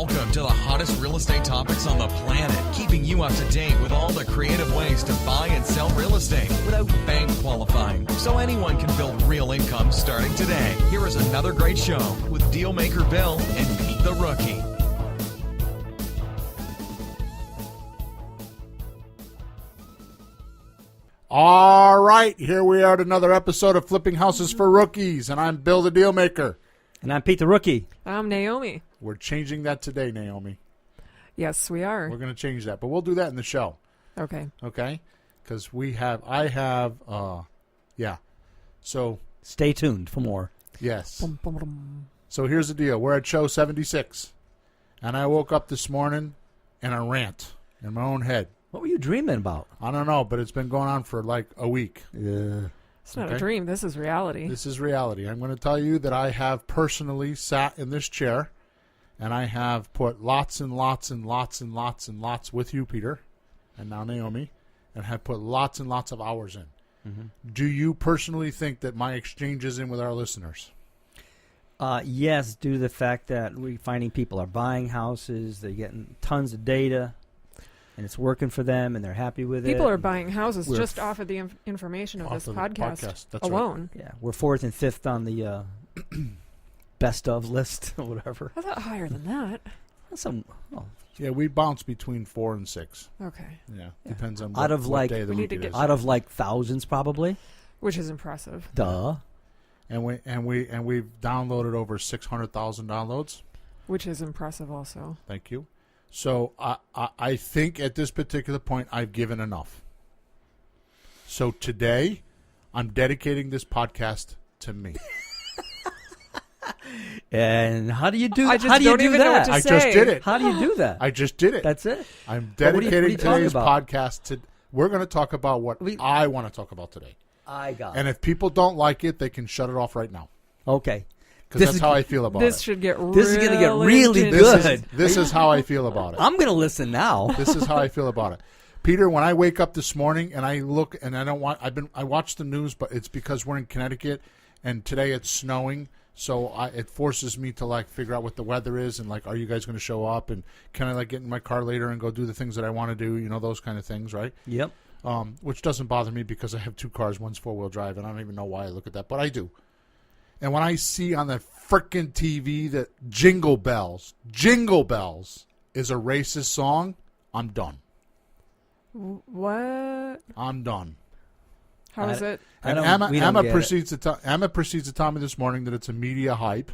Welcome to the hottest real estate topics on the planet, keeping you up to date with all the creative ways to buy and sell real estate without bank qualifying, so anyone can build real income starting today. Here is another great show with Dealmaker Bill and Pete the Rookie. All right, here we are at another episode of Flipping Houses for Rookies, and I'm Bill the Dealmaker. And I'm Pete the Rookie. I'm Naomi. We're changing that today, Naomi. Yes, we are. We're going to change that, but we'll do that in the show. Okay. Okay? Because So, stay tuned for more. yes. Bum, bum, bum. So here's the deal. We're at show 76, and I woke up this morning in a rant in my own head. What were you dreaming about? I don't know, but it's been going on for like a week. It's not a dream. This is reality. This is reality. I'm going to tell you that I have personally sat in this chair, and I have put lots and lots and lots and lots and lots with you, Peter, and now Naomi, and have put lots and lots of hours in. Mm-hmm. Do you personally think that my exchange is in with our listeners? Yes, due to the fact that we're finding people are buying houses, they're getting tons of data, and it's working for them, and they're happy with it. People are buying houses just off of the information of this podcast That's alone. Right. Yeah, we're 4th and 5th on the best of list or whatever. I thought higher than that. Yeah, we bounce between 4 and 6. Okay. Yeah, depends on Out of what like day of the week it is. out of like thousands probably. Which is impressive. Duh. And we've downloaded over 600,000 downloads. Which is impressive also. Thank you. So I think at this particular point I've given enough. So today I'm dedicating this podcast to me. And how do you do? I just how do you don't do even know that? what to I say. just did it. How do you do that? I just did it. That's it. I'm Well, what are dedicating you talking today's about? podcast to. We're going to talk about what I want to talk about today. I got And it. if people don't like it, they can shut it off right now. Okay. Because that's how I feel about This it. should get This is gonna get really intense. good. This is how I feel about it. I'm going to listen now. This is how I feel about it. Peter, when I wake up this morning and I look and I don't want I watch the news, but it's because we're in Connecticut and today it's snowing, so it forces me to like figure out what the weather is and like, are you guys going to show up, and can I like get in my car later and go do the things that I want to do, you know, those kind of things, right? Yep. Which doesn't bother me because I have 2 cars, one's 4-wheel drive, and I don't even know why I look at that, but I do. And when I see on the frickin' TV that Jingle Bells is a racist song, I'm done. What? I'm done. How is it? And Emma proceeds to tell me this morning that it's a media hype,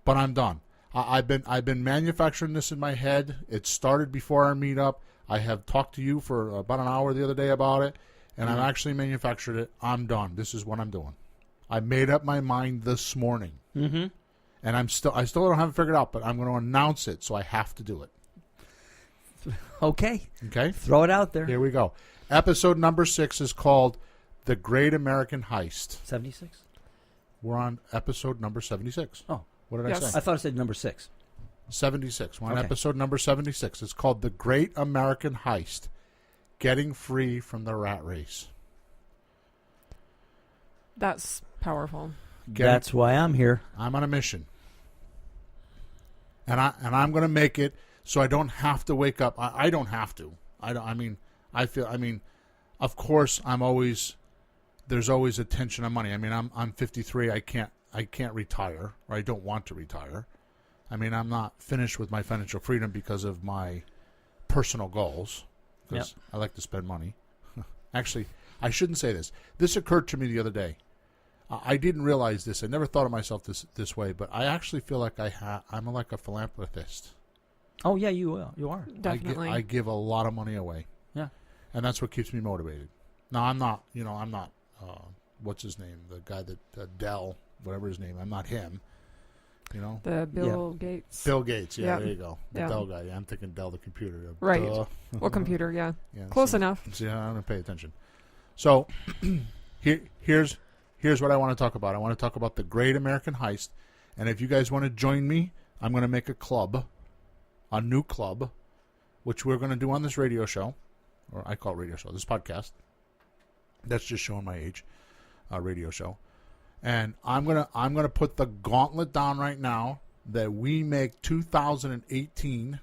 but I'm done. I've been manufacturing this in my head. It started before our meetup. I have talked to you for about an hour the other day about it, and I've actually manufactured it. I'm done. This is what I'm doing. I made up my mind this morning, and I still don't have it figured out, but I'm going to announce it, so I have to do it. Okay. Okay? Throw it out there. Here we go. Episode number 6 is called The Great American Heist. 76? We're on episode number 76. Oh. What did I Yes. say? I thought it said number 6. 76. We're on Okay. episode number 76. It's called The Great American Heist, Getting Free from the Rat Race. That's powerful. That's why I'm here. I'm on a mission. And I'm going to make it so I don't have to wake up. I don't have to. Of course there's always a tension on money. I mean, I'm 53. I can't retire, or I don't want to retire. I mean, I'm not finished with my financial freedom because of my personal goals, because I like to spend money. Actually, I shouldn't say this. This occurred to me the other day. I didn't realize this. I never thought of myself this way, but I actually feel like I'm like a philanthropist. Oh, yeah, you are. Definitely. I give a lot of money away. Yeah. And that's what keeps me motivated. Now, I'm not, what's his name? The guy that Dell, whatever his name, I'm not him. You know? The Bill Gates. Bill Gates, yeah, Yep. There you go. The Yeah. Dell guy. Yeah, I'm thinking Dell the computer. Right. Duh. What computer, yeah. Yeah, Close see, enough. See, I don't pay attention. So, here's what I want to talk about. I want to talk about the Great American Heist. And if you guys want to join me, I'm going to make a new club, which we're going to do on this radio show, or I call it radio show, this podcast. That's just showing my age, radio show. And I'm gonna put the gauntlet down right now that we make 2018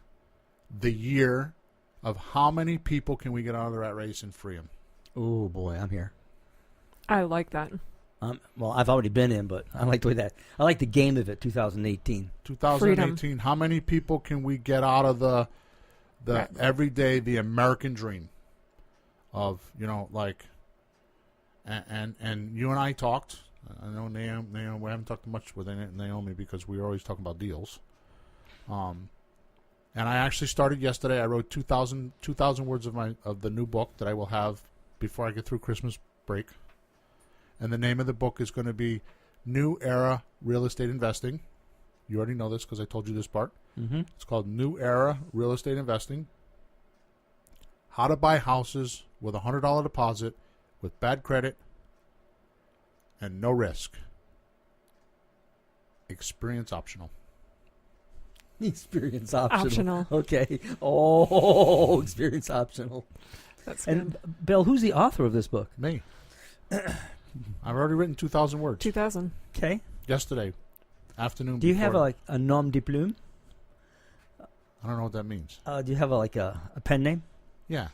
the year of how many people can we get out of the rat race and free them. Oh, boy, I'm here. I like that. Well, I've already been in, but I like the way that. I like the game of it, 2018. 2018, Freedom. how many people can we get out of the Right. everyday, the American dream of, like, and you and I talked. I know Naomi, we haven't talked much with Naomi because we were always talking about deals. And I actually started yesterday. I wrote 2,000 words of the new book that I will have before I get through Christmas break. And the name of the book is going to be New Era Real Estate Investing. You already know this because I told you this part. Mm-hmm. It's called New Era Real Estate Investing. How to buy houses with a $100 deposit with bad credit and no risk. Experience optional. Experience optional. Optional. Okay. Oh, experience optional. That's good. And Bill, who's the author of this book? Me. I've already written 2,000 words. 2000. Okay. Yesterday afternoon. Do you have before- a nom de plume? I don't know what that means. Do you have a pen name? Yeah.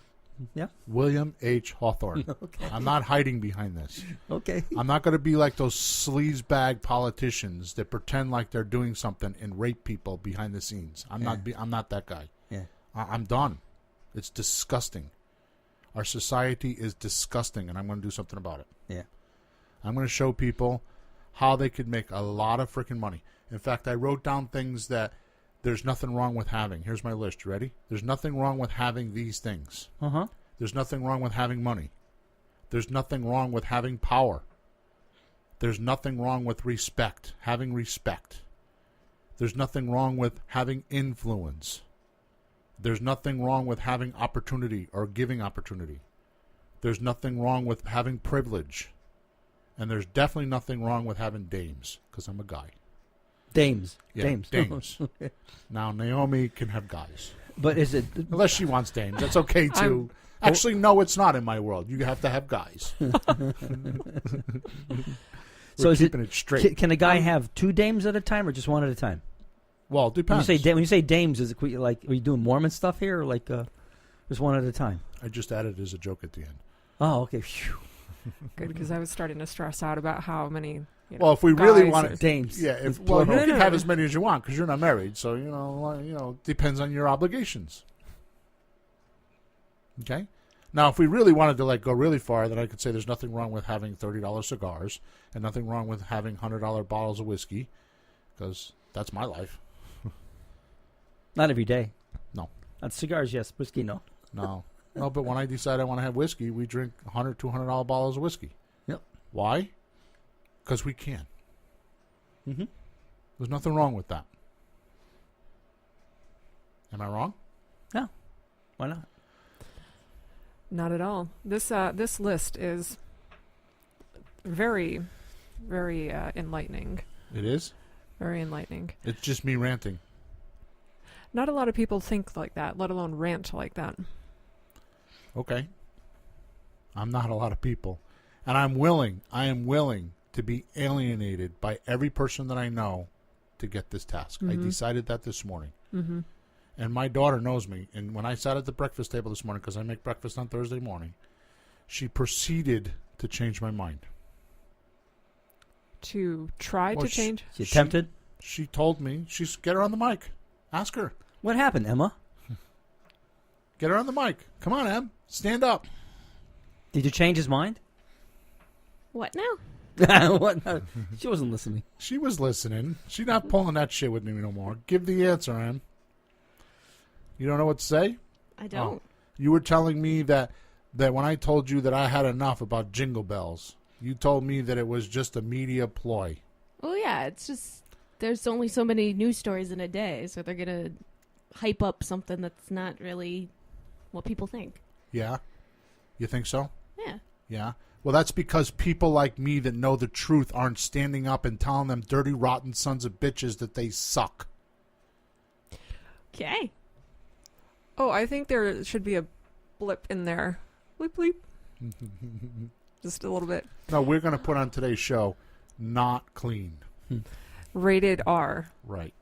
Yeah. William H. Hawthorne. Okay. I'm not hiding behind this. Okay. I'm not going to be like those sleazebag politicians that pretend like they're doing something and rape people behind the scenes. I'm not that guy. Yeah. I'm done. It's disgusting. Our society is disgusting, and I'm going to do something about it. Yeah. I'm going to show people how they could make a lot of freaking money. In fact, I wrote down things that there's nothing wrong with having. Here's my list. You ready? There's nothing wrong with having these things. Uh-huh. There's nothing wrong with having money. There's nothing wrong with having power. There's nothing wrong with respect, having respect. There's nothing wrong with having influence. There's nothing wrong with having opportunity or giving opportunity. There's nothing wrong with having privilege. And there's definitely nothing wrong with having dames, because I'm a guy. Dames. Yeah, Dames. dames. Now, Naomi can have guys. But is it... Unless she wants dames. That's okay, too. Actually, no, it's not in my world. You have to have guys. So is keeping it straight. Can a guy have two dames at a time or just one at a time? Well, it depends. When you say dames, is it like, are you doing Mormon stuff here or like just one at a time? I just added it as a joke at the end. Oh, okay. Phew. Good, because I was starting to stress out about how many. Well, if we really guys want or- it, Dames. yeah. It's You plural. can have as many as you want because you're not married. So depends on your obligations. Okay. Now, if we really wanted to go really far, then I could say there's nothing wrong with having $30 cigars and nothing wrong with having $100 bottles of whiskey, because that's my life. Not every day. No. Cigars, yes. Whiskey, no. No. No, but when I decide I want to have whiskey, we drink $100, $200 bottles of whiskey. Yep. Why? Because we can. Mm-hmm. There's nothing wrong with that. Am I wrong? No. Why not? Not at all. This list is very, very enlightening. It is? Very enlightening. It's just me ranting. Not a lot of people think like that, let alone rant like that. Okay. I'm not a lot of people. And I am willing to be alienated by every person that I know to get this task. Mm-hmm. I decided that this morning. Mm-hmm. And my daughter knows me. And when I sat at the breakfast table this morning, because I make breakfast on Thursday morning, she proceeded to change my mind. To try to change? She attempted? She told me. Get her on the mic. Ask her. What happened, Emma? Get her on the mic. Come on, Em. Stand up. Did you change his mind? What now? What? No, she wasn't listening. She was listening. She's not pulling that shit with me no more. Give the answer, Em. You don't know what to say? I don't. You were telling me that when I told you that I had enough about Jingle Bells, you told me that it was just a media ploy. Well, yeah, it's just there's only so many news stories in a day, so they're going to hype up something that's not really what people think. Yeah? You think so? Yeah. Yeah? Well, that's because people like me that know the truth aren't standing up and telling them dirty, rotten sons of bitches that they suck. Okay. Oh, I think there should be a blip in there. Bleep, bleep. Just a little bit. No, we're going to put on today's show, not clean. Rated R. Right.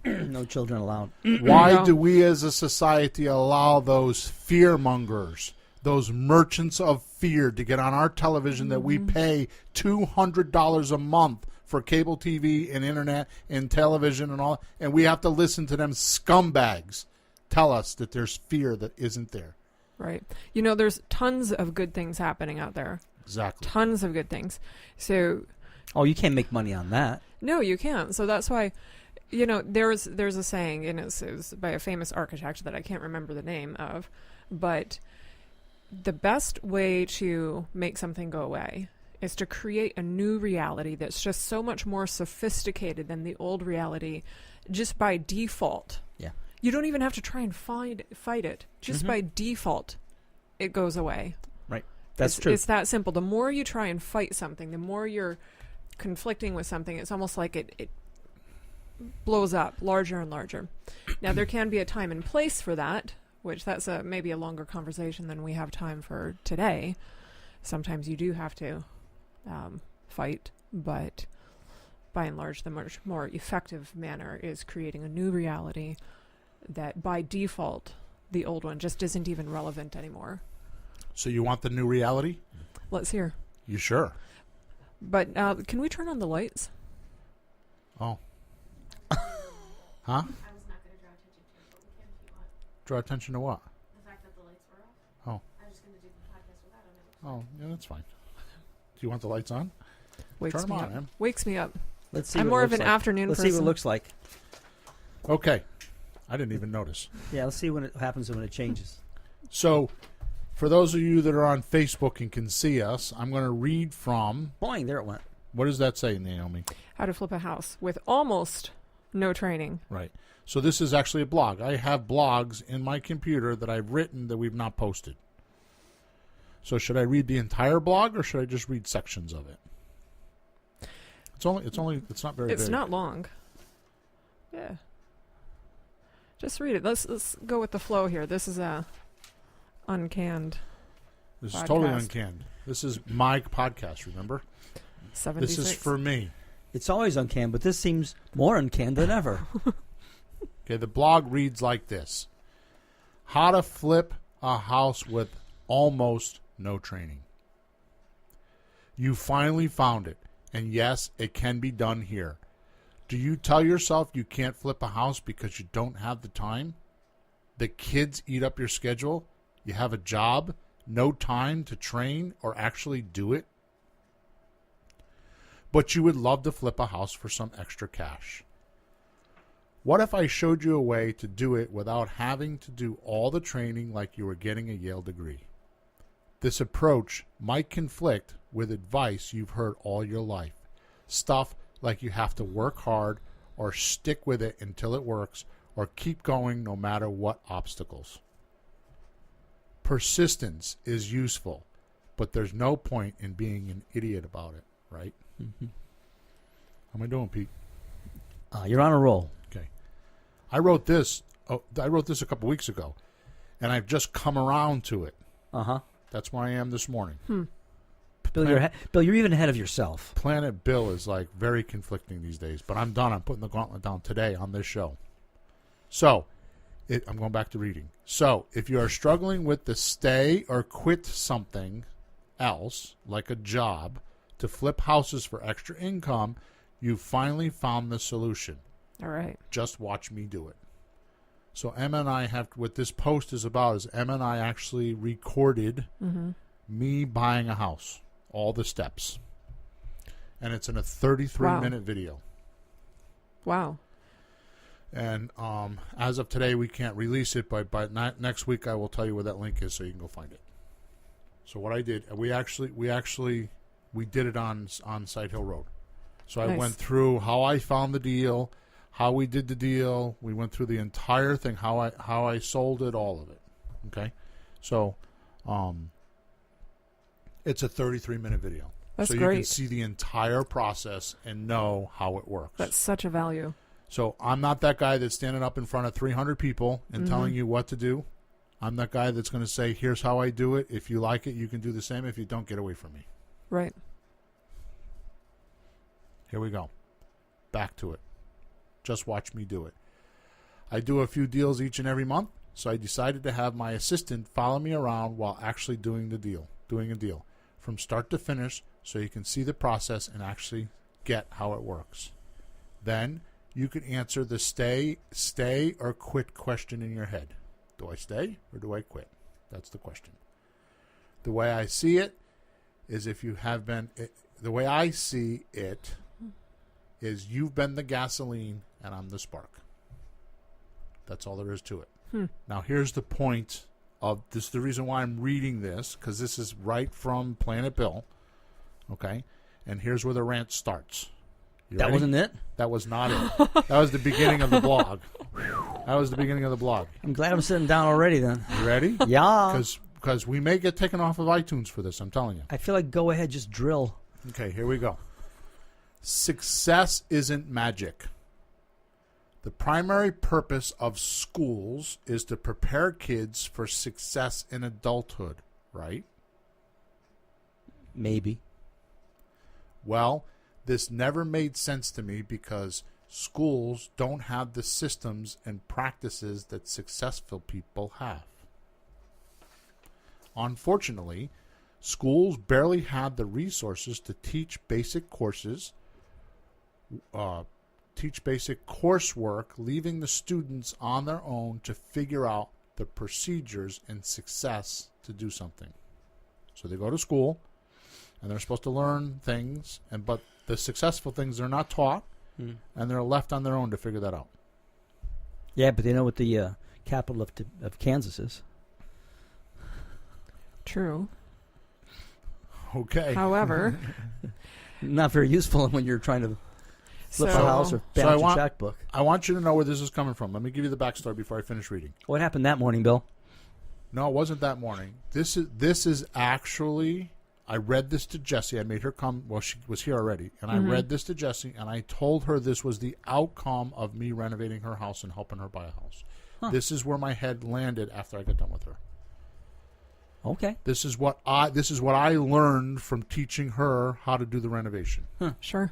No children allowed. Why No. do we as a society allow those fear mongers, those merchants of fear to get on our television that we pay $200 a month for cable TV and internet and television and all, and we have to listen to them scumbags tell us that there's fear that isn't there? Right. You know, there's tons of good things happening out there. Exactly. Tons of good things. So, Oh, you can't make money on that. no, you can't. So that's why, you know, there's a saying, and it's by a famous architect that I can't remember the name of, but the best way to make something go away is to create a new reality that's just so much more sophisticated than the old reality just by default. Yeah. You don't even have to try and fight it. Just by default, it goes away. Right. That's It's- true. It's that simple. The more you try and fight something, the more you're conflicting with something, it's almost like it blows up larger and larger. Now, there can be a time and place for that, which that's maybe a longer conversation than we have time for today. Sometimes you do have to fight, but by and large, the much more effective manner is creating a new reality that by default, the old one just isn't even relevant anymore. So you want the new reality? Let's hear. You sure? But can we turn on the lights? Oh. Huh? I was not going to draw attention to it, but we can if you want. Draw attention to what? The fact that the lights were off. Oh. I was just going to do the podcast without them. Oh, yeah, that's fine. Do you want the lights on? Wakes Turn 'em me on, up. Em. Wakes me up. Let's see. I'm what more it of looks an like. afternoon Let's person. see what it looks like. Okay. I didn't even notice. Yeah, let's see what it happens when it changes. So, for those of you that are on Facebook and can see us, I'm going to read from. Boing, there it went. What does that say, Naomi? How to flip a house with almost no training. Right. So, this is actually a blog. I have blogs in my computer that I've written that we've not posted. So, should I read the entire blog or should I just read sections of it? It's not very It's big. not long. Yeah. Just read it. Let's go with the flow here. This is a uncanned This is podcast. totally uncanned. This is my podcast, remember? 76. This is for me. It's always uncanned, but this seems more uncanned than ever. Okay, the blog reads like this. How to flip a house with almost no training. You finally found it. And yes, it can be done here. Do you tell yourself you can't flip a house because you don't have the time? The kids eat up your schedule? You have a job? No time to train or actually do it? But you would love to flip a house for some extra cash. What if I showed you a way to do it without having to do all the training like you were getting a Yale degree? This approach might conflict with advice you've heard all your life. Stuff like you have to work hard or stick with it until it works or keep going no matter what obstacles. Persistence is useful, but there's no point in being an idiot about it, right? Mm-hmm. How am I doing, Pete? You're on a roll. Okay. I wrote this a couple weeks ago, and I've just come around to it. Uh-huh. That's where I am this morning. Bill, you're even ahead of yourself. Planet Bill is like very conflicting these days, but I'm done. I'm putting the gauntlet down today on this show. So, I'm going back to reading. So, if you are struggling with the stay or quit something else, like a job, to flip houses for extra income, you finally found the solution. All right. Just watch me do it. So Emma and I what this post is about is Emma and I actually recorded me buying a house, all the steps. And it's in a 33-minute video. Wow. And as of today, we can't release it, but by next week I will tell you where that link is so you can go find it. So what I did, we did it on Side Hill Road. So I Nice. went through how I found the deal, how we did the deal. We went through the entire thing, how I sold it, all of it. Okay, so it's a 33-minute video. That's so you great. can see the entire process and know how it works. That's such a value. So I'm not that guy that's standing up in front of 300 people and telling you what to do. I'm that guy that's going to say, here's how I do it. If you like it, you can do the same. If you don't, get away from me. Right. Here we go. Back to it. Just watch me do it. I do a few deals each and every month, so I decided to have my assistant follow me around while actually doing a deal, from start to finish, so you can see the process and actually get how it works. Then you can answer the stay or quit question in your head. Do I stay or do I quit? That's the question. The way I see it is the way I see it is you've been the gasoline and I'm the spark. That's all there is to it. Now here's the point of this. The reason why I'm reading this, because this is right from Planet Bill. Okay, and here's where the rant starts. You That ready? wasn't it? That was not it. That was the beginning of the blog. I'm glad I'm sitting down already then. You ready? Yeah. Because we may get taken off of iTunes for this, I'm telling you. I feel like go ahead, just drill. Okay, here we go. Success isn't magic. The primary purpose of schools is to prepare kids for success in adulthood, right? Maybe. Well, this never made sense to me because schools don't have the systems and practices that successful people have. Unfortunately, schools barely had the resources to teach basic coursework, leaving the students on their own to figure out the procedures and success to do something. So they go to school, and they're supposed to learn things, but the successful things they're not taught, and they're left on their own to figure that out. Yeah, but they know what the capital of Kansas is. True. Okay. However, Not very useful when you're trying to flip So- a house or So balance your checkbook. I want you to know where this is coming from. Let me give you the backstory before I finish reading. What happened that morning, Bill? No, it wasn't that morning. This is actually, I read this to Jessie. I made her come. Well, she was here already, and I read this to Jessie, and I told her this was the outcome of me renovating her house and helping her buy a house. Huh. This is where my head landed after I got done with her. Okay. This is what I learned from teaching her how to do the renovation. sure,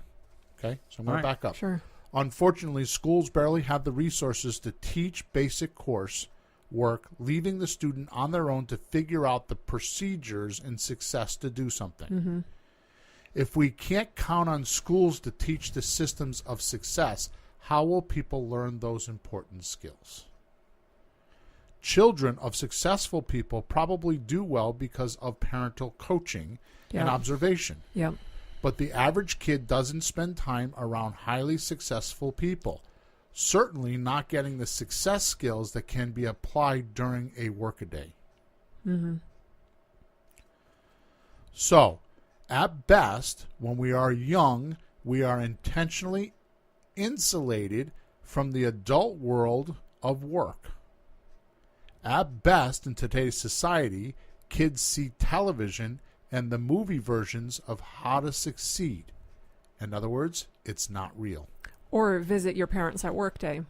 Okay, so I'm going All to right. back up. sure. Unfortunately, schools barely have the resources to teach basic course work, leaving the student on their own to figure out the procedures and success to do something. If we can't count on schools to teach the systems of success, how will people learn those important skills? Children of successful people probably do well because of parental coaching and Yeah. observation. Yep. But the average kid doesn't spend time around highly successful people, certainly not getting the success skills that can be applied during a workaday. So, at best, when we are young, we are intentionally insulated from the adult world of work. At best, in today's society, kids see television and the movie versions of how to succeed. In other words, it's not real. Or visit your parents at work day,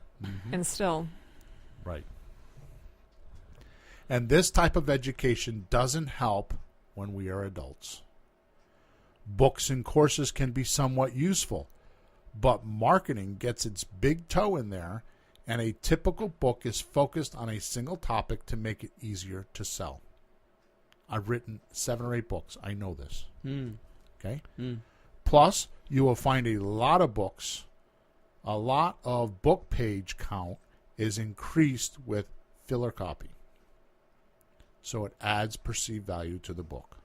and still, Right. And this type of education doesn't help when we are adults. Books and courses can be somewhat useful, but marketing gets its big toe in there, and a typical book is focused on a single topic to make it easier to sell. I've written 7 or 8 books. I know this. Okay? Plus, you will find a lot of books. A lot of book page count is increased with filler copy. So it adds perceived value to the book.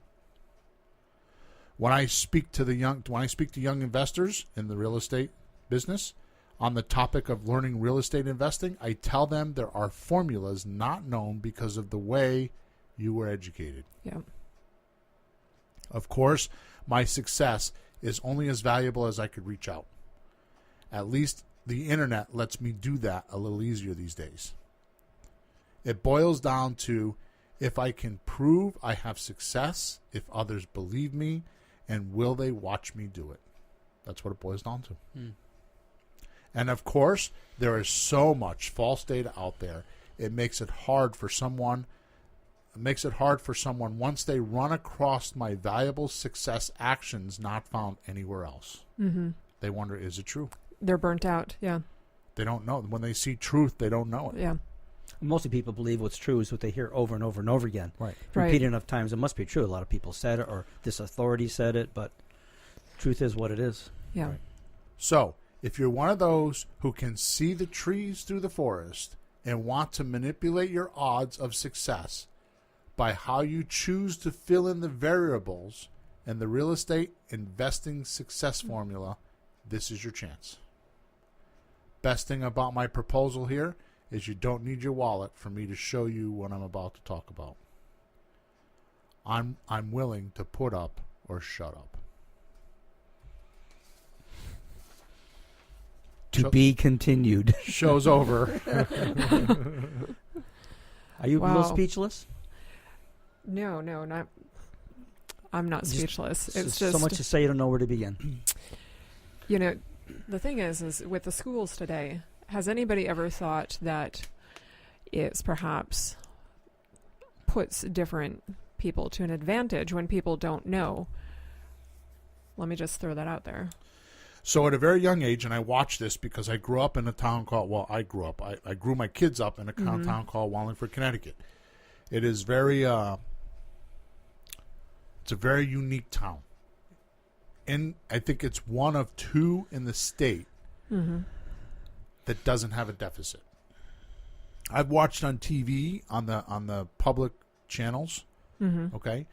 When I speak to young investors in the real estate business on the topic of learning real estate investing, I tell them there are formulas not known because of the way you were educated. yep. Of course, my success is only as valuable as I could reach out. At least the internet lets me do that a little easier these days. It boils down to if I can prove I have success, if others believe me, and will they watch me do it? That's what it boils down to. And of course, there is so much false data out there. It makes it hard for someone once they run across my valuable success actions not found anywhere else. They wonder, is it true? They're burnt out. Yeah. They don't know. When they see truth, they don't know it. Yeah. Mostly people believe what's true is what they hear over and over and over again. Right. Right. Repeated enough times, it must be true. A lot of people said it, or this authority said it, but truth is what it is. Yeah. Right. So, if you're one of those who can see the trees through the forest and want to manipulate your odds of success by how you choose to fill in the variables and the real estate investing success formula, this is your chance. Best thing about my proposal here is you don't need your wallet for me to show you what I'm about to talk about. I'm willing to put up or shut up. To be continued. Show's over. Are you a little Wow. speechless? No, not. I'm not Just- speechless. It's so just much to say you don't know where to begin. You know, the thing is with the schools today, has anybody ever thought that it's perhaps puts different people to an advantage when people don't know? Let me just throw that out there. So at a very young age, and I watched this because I grew up in a town called, well, I grew my kids up in a town called Wallingford, Connecticut. It is very, it's a very unique town. And I think it's one of two in the state that doesn't have a deficit. I've watched on TV, on the public channels, okay?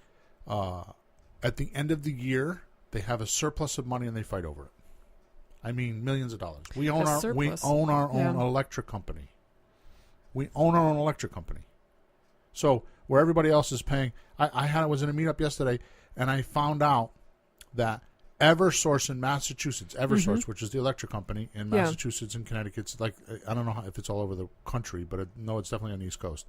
At the end of the year, they have a surplus of money and they fight over it. I mean, millions of dollars. We own our surplus. own electric company. We own our own electric company. So where everybody else is paying, I was in a meetup yesterday, and I found out that Eversource in Massachusetts, which is the electric company in Massachusetts and Connecticut, it's like, I don't know if it's all over the country, but no, it's definitely on the East Coast.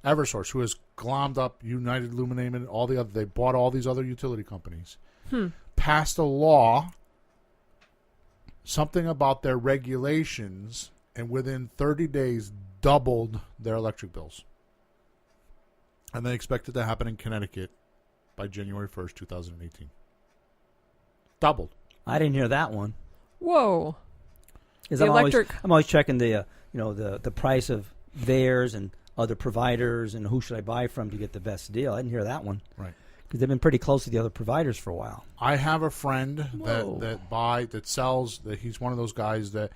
Eversource, who has glommed up United Illuminated and all the other, they bought all these other utility companies, passed a law, something about their regulations, and within 30 days doubled their electric bills. And they expect it to happen in Connecticut by January 1st, 2018. Doubled. I didn't hear that one. Whoa. 'Cause The I'm electric- always checking the the price of theirs and other providers and who should I buy from to get the best deal. I didn't hear that one. Right. Because they've been pretty close to the other providers for a while. I have a friend Whoa. that sells, that he's one of those guys that,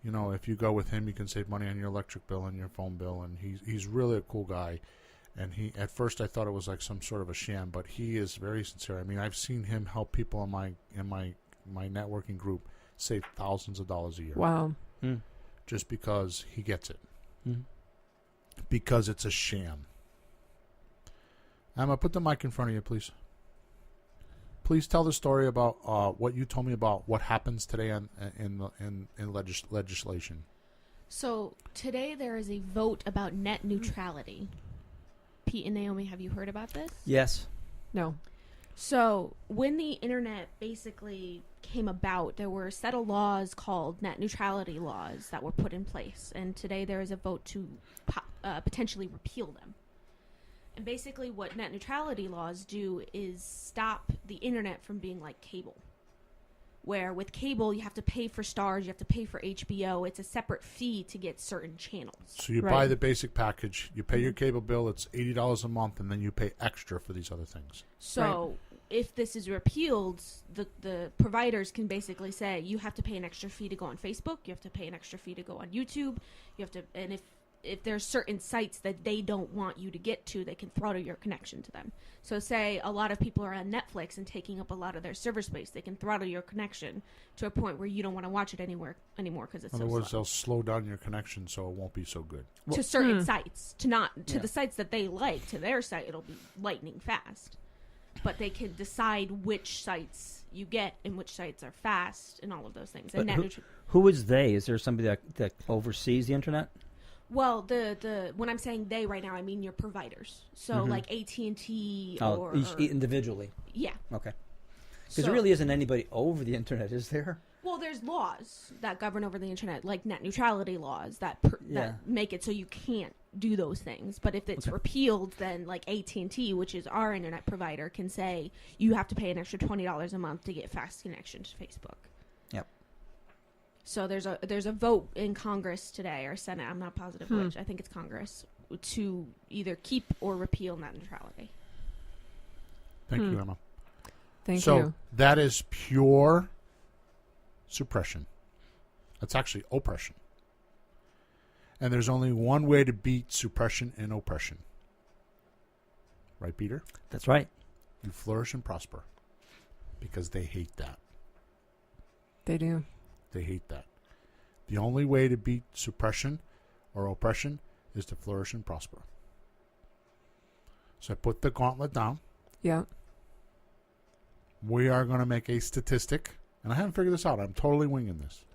if you go with him, you can save money on your electric bill and your phone bill, and he's really a cool guy. And at first I thought it was like some sort of a sham, but he is very sincere. I mean, I've seen him help people in my networking group save thousands of dollars a year. Wow. Just because he gets it. Mm. Because it's a sham. Emma, put the mic in front of you, please. Please tell the story about what you told me about what happens today in legislation. So today there is a vote about net neutrality. Pete and Naomi, have you heard about this? Yes. No. So when the internet basically came about, there were a set of laws called net neutrality laws that were put in place. And today there is a vote to potentially repeal them. And basically what net neutrality laws do is stop the internet from being like cable. Where with cable, you have to pay for Stars, you have to pay for HBO. It's a separate fee to get certain channels. So you buy the basic package, you pay your cable bill, it's $80 a month, and then you pay extra for these other things. So if this is repealed, the providers can basically say you have to pay an extra fee to go on Facebook, you have to pay an extra fee to go on YouTube, you have to, and if there's certain sites that they don't want you to get to, they can throttle your connection to them. So say a lot of people are on Netflix and taking up a lot of their server space, they can throttle your connection to a point where you don't want to watch it anymore because it's In so other words, slow. they'll slow down your connection so it won't be so good. To certain sites, to the sites that they like, to their site, it'll be lightning fast. But they can decide which sites you get and which sites are fast and all of those things. And Who is they? Is there somebody that oversees the internet? Well, when I'm saying they right now, I mean your providers. So like AT&T or each individually. Yeah. Okay. Because there really isn't anybody over the internet, is there? Well, there's laws that govern over the internet, like net neutrality laws that make it so you can't do those things. But if it's repealed, then like AT&T, which is our internet provider, can say you have to pay an extra $20 a month to get fast connection to Facebook. Yep. So there's a vote in Congress today, or Senate, I'm not positive which, I think it's Congress, to either keep or repeal net neutrality. Thank you, Emma. Thank so you. that is pure suppression. That's actually oppression. And there's only one way to beat suppression and oppression. Right, Peter? That's right. You flourish and prosper. Because they hate that. They do. They hate that. The only way to beat suppression or oppression is to flourish and prosper. So I put the gauntlet down. Yeah. We are going to make a statistic. And I haven't figured this out. I'm totally winging this.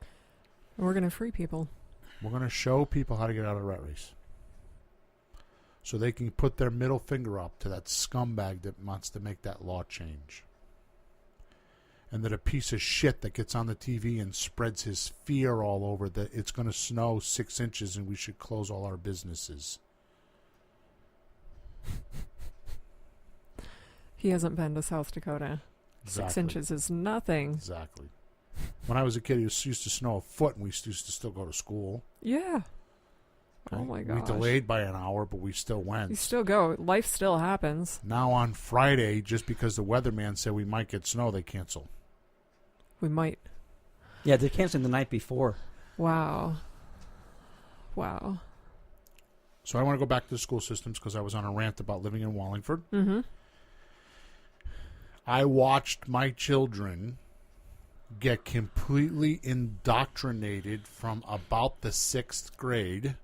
We're going to free people. We're going to show people how to get out of the rat race. So they can put their middle finger up to that scumbag that wants to make that law change. And that a piece of shit that gets on the TV and spreads his fear all over that it's going to snow 6 inches and we should close all our businesses. He hasn't been to South Dakota. Exactly. 6 inches is nothing. Exactly. When I was a kid, it used to snow a foot and we used to still go to school. Yeah. Okay? Oh my gosh. We delayed by an hour, but we still went. You still go. Life still happens. Now on Friday, just because the weatherman said we might get snow, they cancel. We might. Yeah, they're canceling the night before. Wow. Wow. So I want to go back to the school systems because I was on a rant about living in Wallingford. Mm-hmm. I watched my children get completely indoctrinated from about the 6th grade,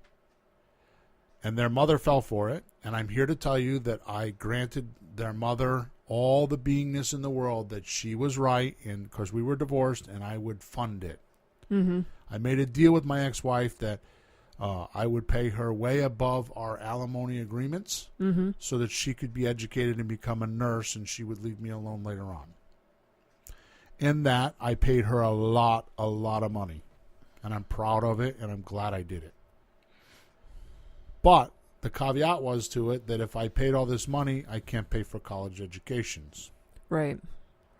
and their mother fell for it. And I'm here to tell you that I granted their mother all the beingness in the world, that she was right, and because we were divorced, and I would fund it. Mm-hmm. I made a deal with my ex-wife that I would pay her way above our alimony agreements so that she could be educated and become a nurse, and she would leave me alone later on. In that, I paid her a lot of money, and I'm proud of it, and I'm glad I did it. But the caveat was to it that if I paid all this money, I can't pay for college educations. Right.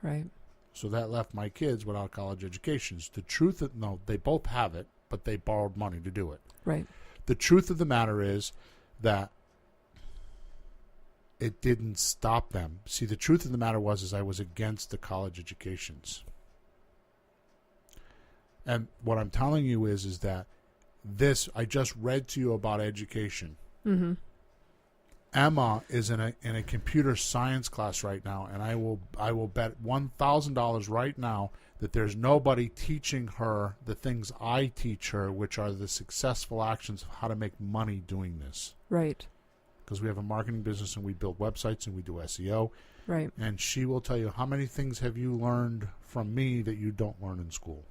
Right. So that left my kids without college educations. The truth of, no, they both have it, but they borrowed money to do it. Right. The truth of the matter is that it didn't stop them. See, the truth of the matter was I was against the college educations. And what I'm telling you is that this, I just read to you about education. Mm-hmm. Emma is in a computer science class right now, and I will bet $1,000 right now that there's nobody teaching her the things I teach her, which are the successful actions of how to make money doing this. Right. Because we have a marketing business and we build websites and we do SEO. Right. And she will tell you, how many things have you learned from me that you don't learn in school?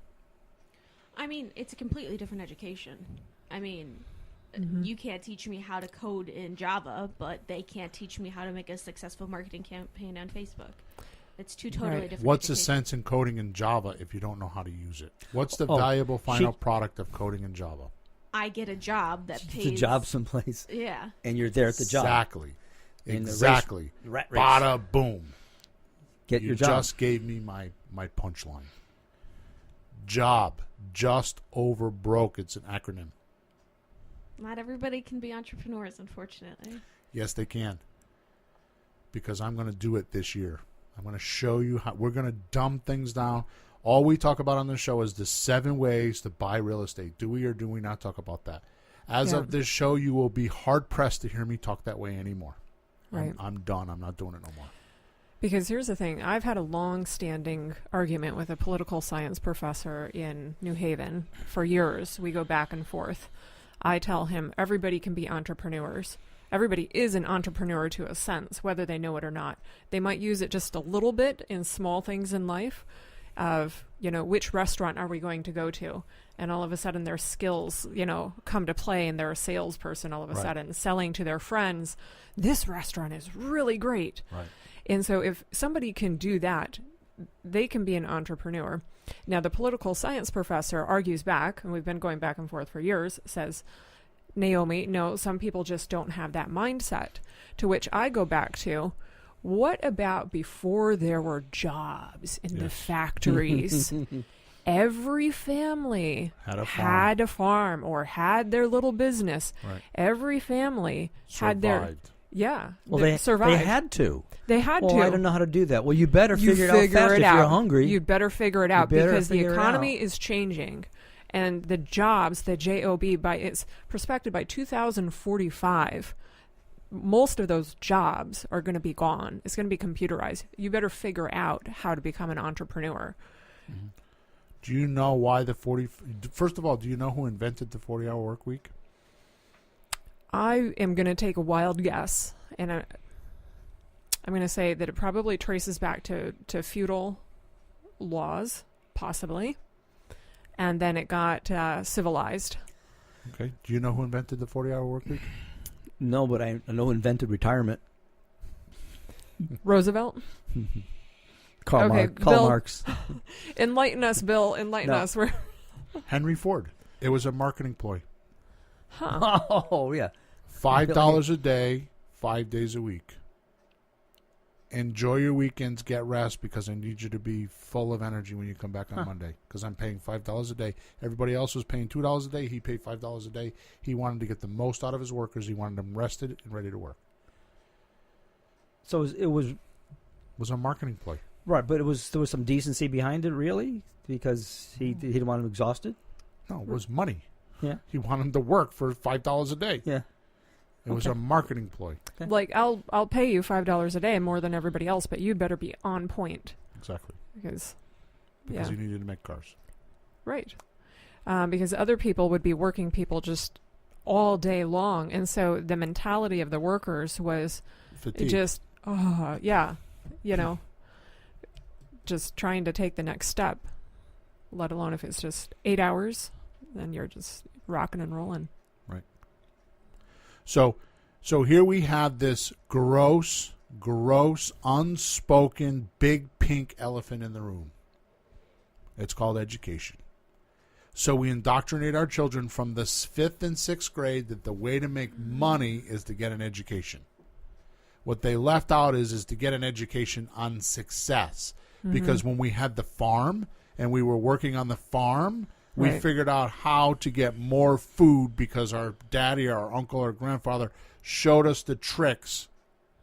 I mean, it's a completely different education. I mean, you can't teach me how to code in Java, but they can't teach me how to make a successful marketing campaign on Facebook. It's two totally different What's the education. sense in coding in Java if you don't know how to use it? What's the valuable final product of coding in Java? I get a job that pays... It's a job someplace. Yeah. And you're there at the job. Exactly. In the Exactly. Rat race. Bada boom. Get You your job. just gave me my punchline. Job. Just over broke. It's an acronym. Not everybody can be entrepreneurs, unfortunately. Yes, they can. Because I'm going to do it this year. I'm going to show you how. We're going to dumb things down. All we talk about on the show is the 7 ways to buy real estate. Do we or do we not talk about that? As of this show, you will be hard-pressed to hear me talk that way anymore. Right. I'm done. I'm not doing it no more. Because here's the thing. I've had a long-standing argument with a political science professor in New Haven for years. We go back and forth. I tell him everybody can be entrepreneurs. Everybody is an entrepreneur to a sense, whether they know it or not. They might use it just a little bit in small things in life of, which restaurant are we going to go to? And all of a sudden their skills, come to play, and they're a salesperson all of a sudden selling to their friends, this restaurant is really great. Right. And so if somebody can do that, they can be an entrepreneur. Now, the political science professor argues back, and we've been going back and forth for years, says, Naomi, no, some people just don't have that mindset. To which I go back to, what about before there were jobs in the factories every family Had a farm or had their little business. Right. Every family had their Survived. Well, they they survived. They had to. They had well, to. I don't know how to do that. Well, you better You figure it out fast if you're hungry. You'd better figure it out better because the figure it economy out. is changing. And the jobs, the JOB, by its prospective by 2045, most of those jobs are going to be gone. It's going to be computerized. You better figure out how to become an entrepreneur. Mm-hmm. Do you know why First of all, do you know who invented the 40-hour work week? I am going to take a wild guess, and I'm going to say that it probably traces back to feudal laws, possibly, and then it got civilized. Okay. Do you know who invented the 40-hour work week? No, but I know who invented retirement. Roosevelt? Karl Okay, Karl Bill. Marx. Enlighten us, Bill. Enlighten No. us. We're Henry Ford. It was a marketing ploy. Huh. Oh, yeah. $5 a day, 5 days a week. Enjoy your weekends, get rest, because I need you to be full of energy when you come back on Monday. Because I'm paying $5 a day. Everybody else was paying $2 a day. He paid $5 a day. He wanted to get the most out of his workers. He wanted them rested and ready to work. So it was It was a marketing play. right, but there was some decency behind it, really, because he didn't want him exhausted. No, it was money. Yeah, He wanted them to work for $5 a day. yeah. It was a marketing ploy. Like I'll pay you $5 a day more than everybody else, but you better be on point Exactly. because Because you needed to make cars. right. Because other people would be working people just all day long, and so the mentality of the workers was Fatigue. just just trying to take the next step. Let alone if it's just 8 hours, then you're just rocking and rolling. So here we have this gross, unspoken, big pink elephant in the room. It's called education. So we indoctrinate our children from the 5th and 6th grade that the way to make money is to get an education. What they left out is to get an education on success. Because when we had the farm and we were working on the farm, we Right. figured out how to get more food because our daddy or our uncle or grandfather showed us the tricks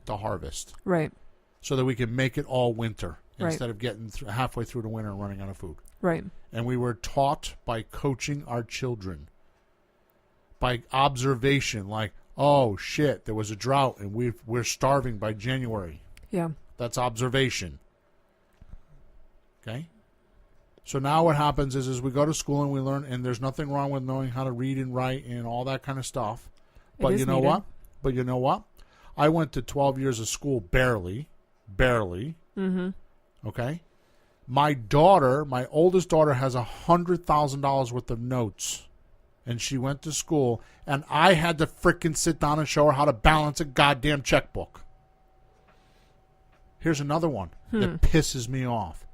to harvest Right. so that we could make it all winter Right. instead of getting halfway through the winter and running out of food. Right. And we were taught by coaching our children, by observation, like, oh, shit, there was a drought and we're starving by January. Yeah. That's observation. Okay? So now what happens is we go to school and we learn, and there's nothing wrong with knowing how to read and write and all that kind of stuff. But is you know needed. what? But you know what? I went to 12 years of school barely. Mm-hmm. Okay? My daughter, my oldest daughter, has $100,000 worth of notes. And she went to school, and I had to frickin' sit down and show her how to balance a goddamn checkbook. Here's another one that pisses me off.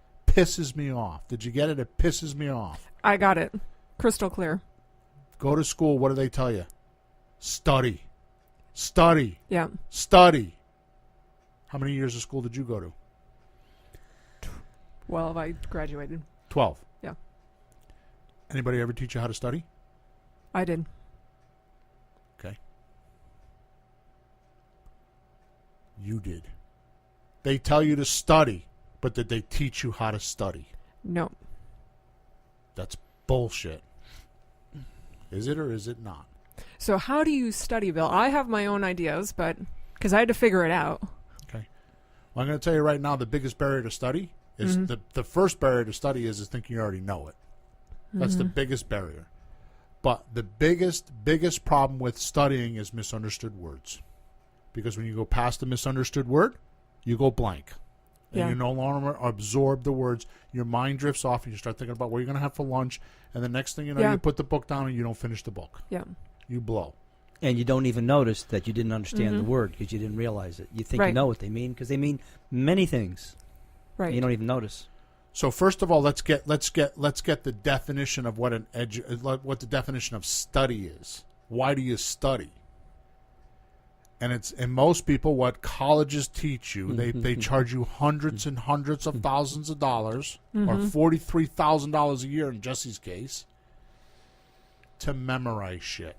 Did you get it? It pisses me off. I got it. Crystal clear. Go to school. What do they tell you? Study. Study. Yeah. Study. How many years of school did you go to? Well, I graduated. 12. Yeah. Anybody ever teach you how to study? I did. Okay. You did. They tell you to study, but did they teach you how to study? No. That's bullshit. Is it or is it not? So how do you study, Bill? I have my own ideas, but because I had to figure it out. Okay. Well, I'm going to tell you right now, the biggest barrier to study is the first barrier to study is thinking you already know it. That's the biggest barrier. But the biggest problem with studying is misunderstood words. Because when you go past the misunderstood word, you go blank. And Yeah. you no longer absorb the words. Your mind drifts off and you start thinking about what you're going to have for lunch. And the next thing you know, Yeah. you put the book down and you don't finish the book. Yeah. You blow. And you don't even notice that you didn't understand the word because you didn't realize it. You think you Right. know what they mean because they mean many things. Right. You don't even notice. So first of all, let's get the definition of what what the definition of study is. Why do you study? And most people, what colleges teach you, they charge you hundreds and hundreds of thousands of dollars, or $43,000 a year in Jesse's case, to memorize shit.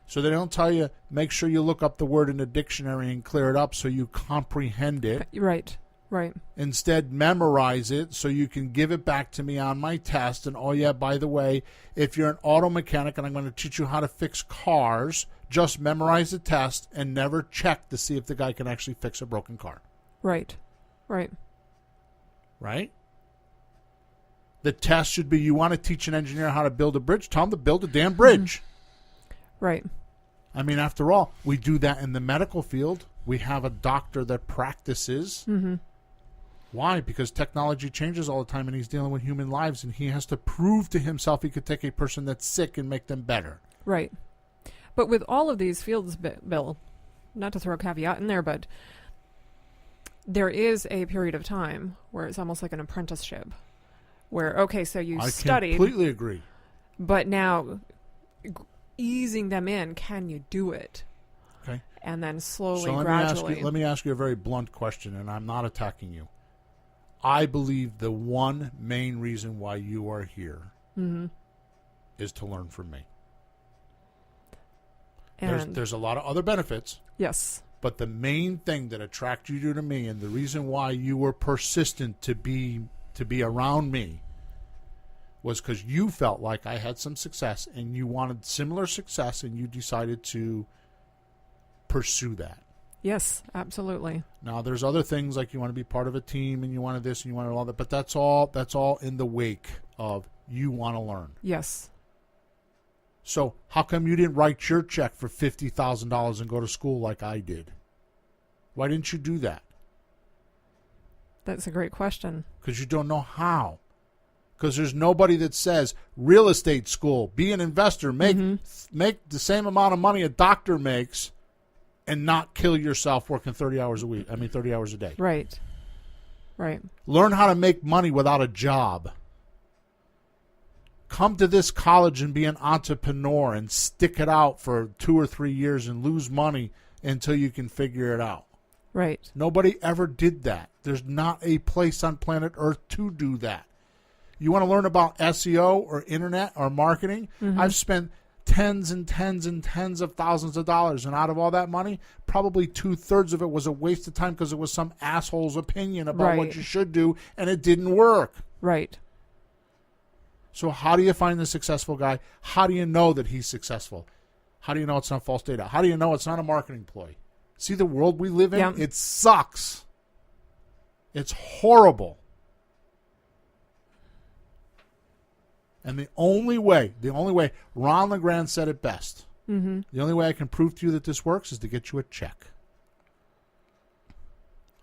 So they don't tell you, make sure you look up the word in the dictionary and clear it up so you comprehend it. Right. Right. Instead, memorize it so you can give it back to me on my test. And oh yeah, by the way, if you're an auto mechanic and I'm going to teach you how to fix cars, just memorize the test and never check to see if the guy can actually fix a broken car. Right. Right. Right? The test should be, you want to teach an engineer how to build a bridge, tell him to build a damn bridge. Right. I mean, after all, we do that in the medical field. We have a doctor that practices. Why? Because technology changes all the time, and he's dealing with human lives, and he has to prove to himself he could take a person that's sick and make them better. Right. But with all of these fields, Bill, not to throw a caveat in there, but there is a period of time where it's almost like an apprenticeship, where, okay, so you studied. I completely agree. But now, easing them in, can you do it? Okay. And then slowly, so gradually. Let me ask you a very blunt question, and I'm not attacking you. I believe the one main reason why you are here is to learn from me. And there's a lot of other benefits. Yes. But the main thing that attracted you to me, and the reason why you were persistent to be around me, was because you felt like I had some success and you wanted similar success, and you decided to pursue that. Yes, absolutely. Now, there's other things like you want to be part of a team and you wanted this and you wanted all that, but that's all in the wake of you want to learn. Yes. So how come you didn't write your check for $50,000 and go to school like I did? Why didn't you do that? That's a great question. Because you don't know how. Because there's nobody that says real estate school, be an investor, make the same amount of money a doctor makes, and not kill yourself working 30 hours a day. Right. Right. Learn how to make money without a job. Come to this college and be an entrepreneur and stick it out for 2 or 3 years and lose money until you can figure it out. Right. Nobody ever did that. There's not a place on planet Earth to do that. You want to learn about SEO or internet or marketing? I've spent tens and tens and tens of thousands of dollars, and out of all that money, probably 2/3 of it was a waste of time because it was some asshole's opinion about what you should do, and it didn't work. Right. So how do you find the successful guy? How do you know that he's successful? How do you know it's not false data? How do you know it's not a marketing ploy? See the world we live in? Yeah. It sucks. It's horrible. And the only way, Ron LeGrand said it best. The only way I can prove to you that this works is to get you a check.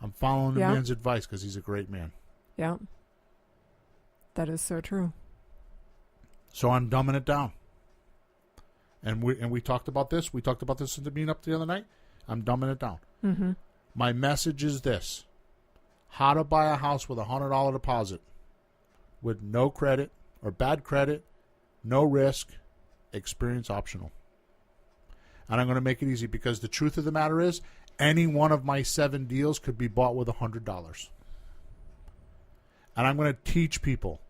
I'm following the man's advice because he's a great man. Yeah. That is so true. So I'm dumbing it down. And we talked about this. We talked about this in the meetup the other night. I'm dumbing it down. My message is this. How to buy a house with a $100 deposit with no credit or bad credit, no risk, experience optional. And I'm going to make it easy because the truth of the matter is any one of my 7 deals could be bought with $100. And I'm going to teach people.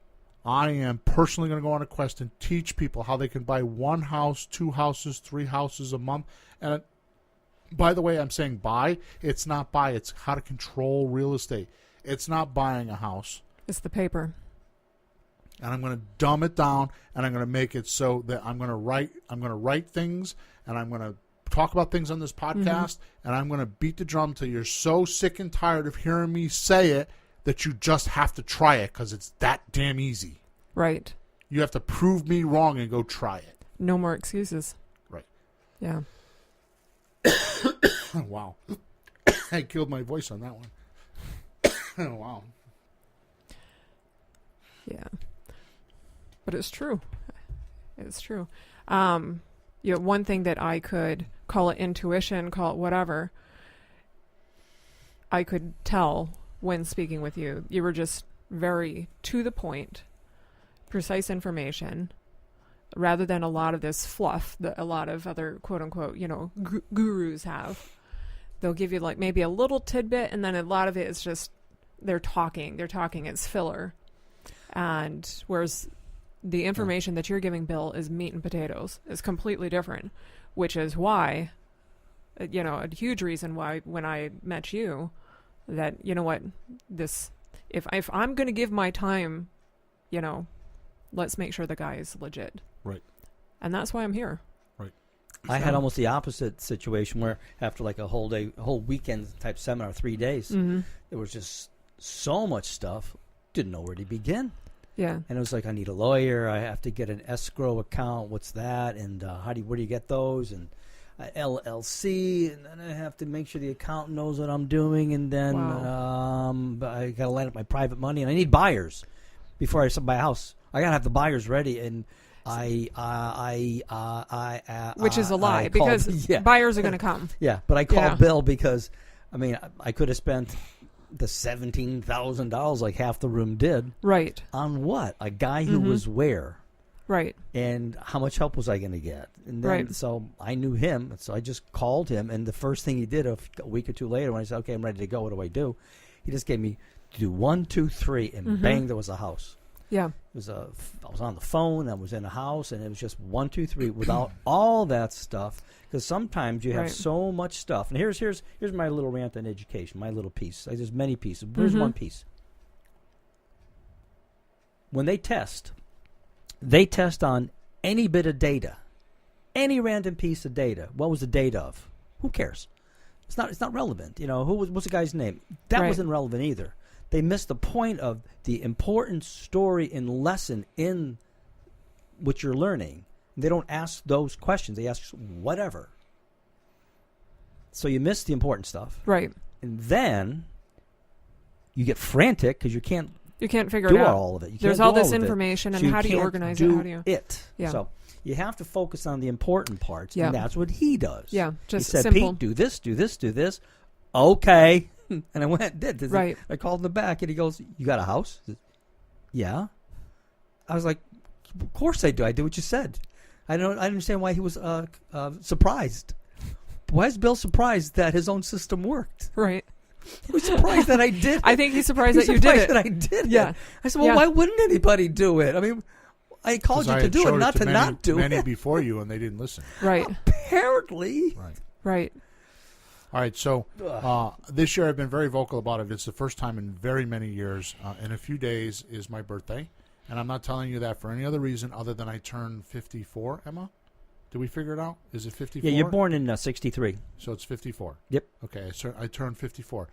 I am personally going to go on a quest and teach people how they can buy 1 house, 2 houses, 3 houses a month. And by the way, I'm saying buy. It's not buy. It's how to control real estate. It's not buying a house. It's the paper. And I'm going to dumb it down, and I'm going to make it so that I'm going to write things, and I'm going to talk about things on this podcast, and I'm going to beat the drum till you're so sick and tired of hearing me say it that you just have to try it because it's that damn easy. Right. You have to prove me wrong and go try it. No more excuses. Right. Yeah. Wow. I killed my voice on that one. Wow. Yeah. But it's true. It's true. One thing that I could call it intuition, call it whatever, I could tell when speaking with you. You were just very to the point, precise information, rather than a lot of this fluff that a lot of other quote unquote, gurus have. They'll give you like maybe a little tidbit, and then a lot of it is just they're talking. It's filler. And whereas the information that you're giving, Bill, is meat and potatoes. Is completely different, which is why, a huge reason why when I met you, that, if I'm going to give my time, let's make sure the guy is legit. Right. And that's why I'm here. I had almost the opposite situation where after like a whole weekend type seminar, 3 days, there was just so much stuff, didn't know where to begin. Yeah. And it was like, I need a lawyer. I have to get an escrow account. What's that? And where do you get those? And LLC. And then I have to make sure the accountant knows what I'm doing. And then I got to line up my private money. And I need buyers before I buy a house. I got to have the buyers ready. And which is a lie because buyers are going to come. Yeah, but I called Bill because, I could have spent the $17,000 like half the room did. Right. On what? A guy who was where? Right. And how much help was I going to get? And then, so I knew him, so I just called him, and the first thing he did a week or two later when I said, okay, I'm ready to go, what do I do? He just gave me to do 1, 2, 3, and bang, there was a house. Yeah. I was on the phone, I was in a house, and it was just 1, 2, 3 without all that stuff. Because sometimes you have so much stuff. And here's my little rant on education, my little piece. There's many pieces. Here's one piece. When they test on any bit of data, any random piece of data. What was the date of? Who cares? It's not relevant. What's the guy's name? That wasn't relevant either. They missed the point of the important story and lesson in what you're learning. They don't ask those questions. They ask whatever. So you miss the important stuff. Right. And then you get frantic because you can't figure do it out. all of it. There's all this information, and how do you organize it? How do you? Yeah. So you have to focus on the important parts, yeah. and that's what he does. Yeah, just he said, simple. Pete, do this, do this, do this. Okay. And I went, did. Right. I called him the back, and he goes, you got a house? Said, yeah. I was like, of course I do. I did what you said. I don't understand why he was surprised. Why is Bill surprised that his own system worked? Right. He was surprised that I did it. I think he's surprised that you did it. That I did yeah. it. I said, well, why wouldn't anybody do it? I called you to do it, not to not do it. Many before you, and they didn't listen. Right. Apparently. Right. All right, so this year I've been very vocal about it. It's the first time in very many years. In a few days is my birthday, and I'm not telling you that for any other reason other than I turned 54, Emma. Did we figure it out? Is it 54? Yeah, you're born in 63. So it's 54. Yep. Okay, I turned 54.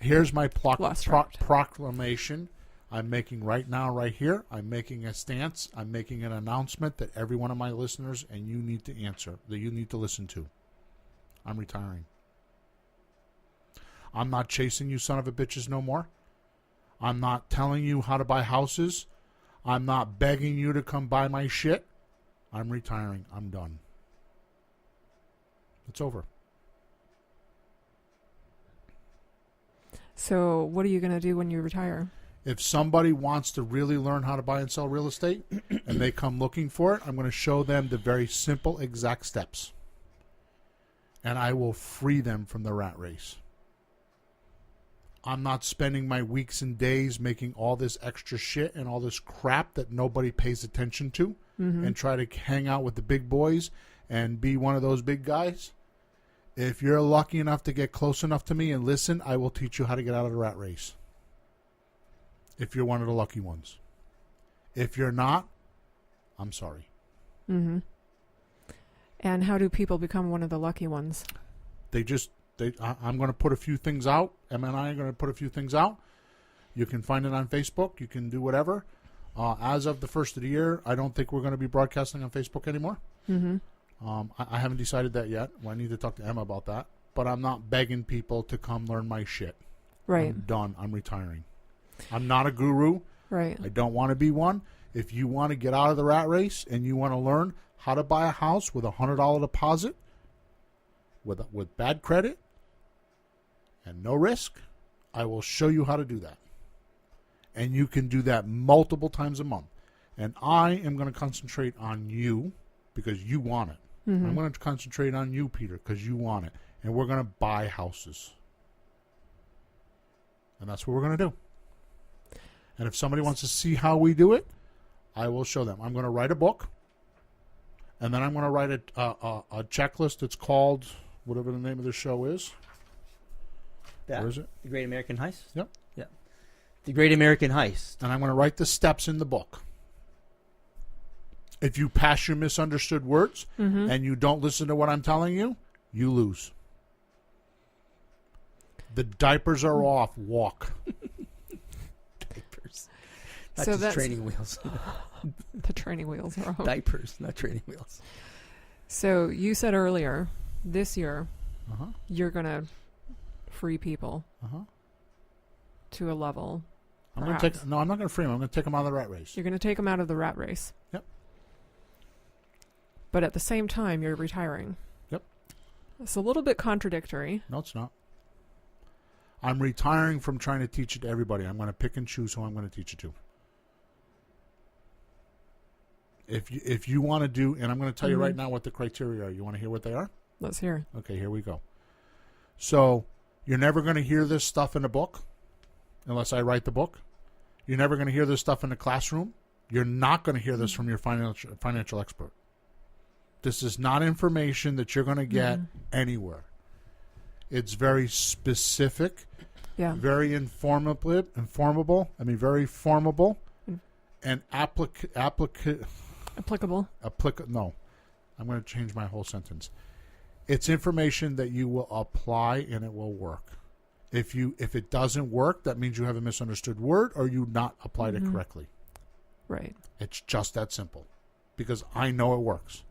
Here's my proclamation I'm making right now, right here. I'm making a stance. I'm making an announcement that every one of my listeners and you need to answer, that you need to listen to. I'm retiring. I'm not chasing you son of a bitches no more. I'm not telling you how to buy houses. I'm not begging you to come buy my shit. I'm retiring. I'm done. It's over. So what are you going to do when you retire? If somebody wants to really learn how to buy and sell real estate and they come looking for it, I'm going to show them the very simple exact steps. And I will free them from the rat race. I'm not spending my weeks and days making all this extra shit and all this crap that nobody pays attention to and try to hang out with the big boys and be one of those big guys. If you're lucky enough to get close enough to me and listen, I will teach you how to get out of the rat race. If you're one of the lucky ones. If you're not, I'm sorry. Mm-hmm. And how do people become one of the lucky ones? I'm going to put a few things out. Emma and I are going to put a few things out. You can find it on Facebook. You can do whatever. As of the first of the year, I don't think we're going to be broadcasting on Facebook anymore. Mm-hmm. I haven't decided that yet. Well, I need to talk to Emma about that. But I'm not begging people to come learn my shit. Right. I'm done. I'm retiring. I'm not a guru. Right. I don't want to be one. If you want to get out of the rat race and you want to learn how to buy a house with a $100 deposit, with bad credit, and no risk, I will show you how to do that. And you can do that multiple times a month. And I am going to concentrate on you because you want it. Mm-hmm. I'm going to concentrate on you, Peter, because you want it. And we're going to buy houses. And that's what we're going to do. And if somebody wants to see how we do it, I will show them. I'm going to write a book. And then I'm going to write a checklist. It's called, whatever the name of the show is. Yeah. Where is it? The Great American Heist? Yep. Yeah. The Great American Heist. And I'm going to write the steps in the book. If you pass your misunderstood words and you don't listen to what I'm telling you, you lose. The diapers are off. Walk. Diapers. Not So just that's- training wheels. The training wheels are off. Diapers, not training wheels. So you said earlier, this year, Uh-huh. you're going to free people Uh-huh. to a level. I'm not going to free them. I'm going to take them out of the rat race. You're going to take them out of the rat race. Yep. But at the same time, you're retiring. Yep. It's a little bit contradictory. No, it's not. I'm retiring from trying to teach it to everybody. I'm going to pick and choose who I'm going to teach it to. If you want to do, and I'm going to tell you right now what the criteria are. You want to hear what they are? Let's hear. Okay, here we go. So you're never going to hear this stuff in a book unless I write the book. You're never going to hear this stuff in the classroom. You're not going to hear this from your financial expert. This is not information that you're going to get anywhere. It's very specific, very informable. I mean, very formable, and Applicable. No, I'm going to change my whole sentence. It's information that you will apply and it will work. If it doesn't work, that means you have a misunderstood word or you not applied it correctly. Right. It's just that simple, because I know it works.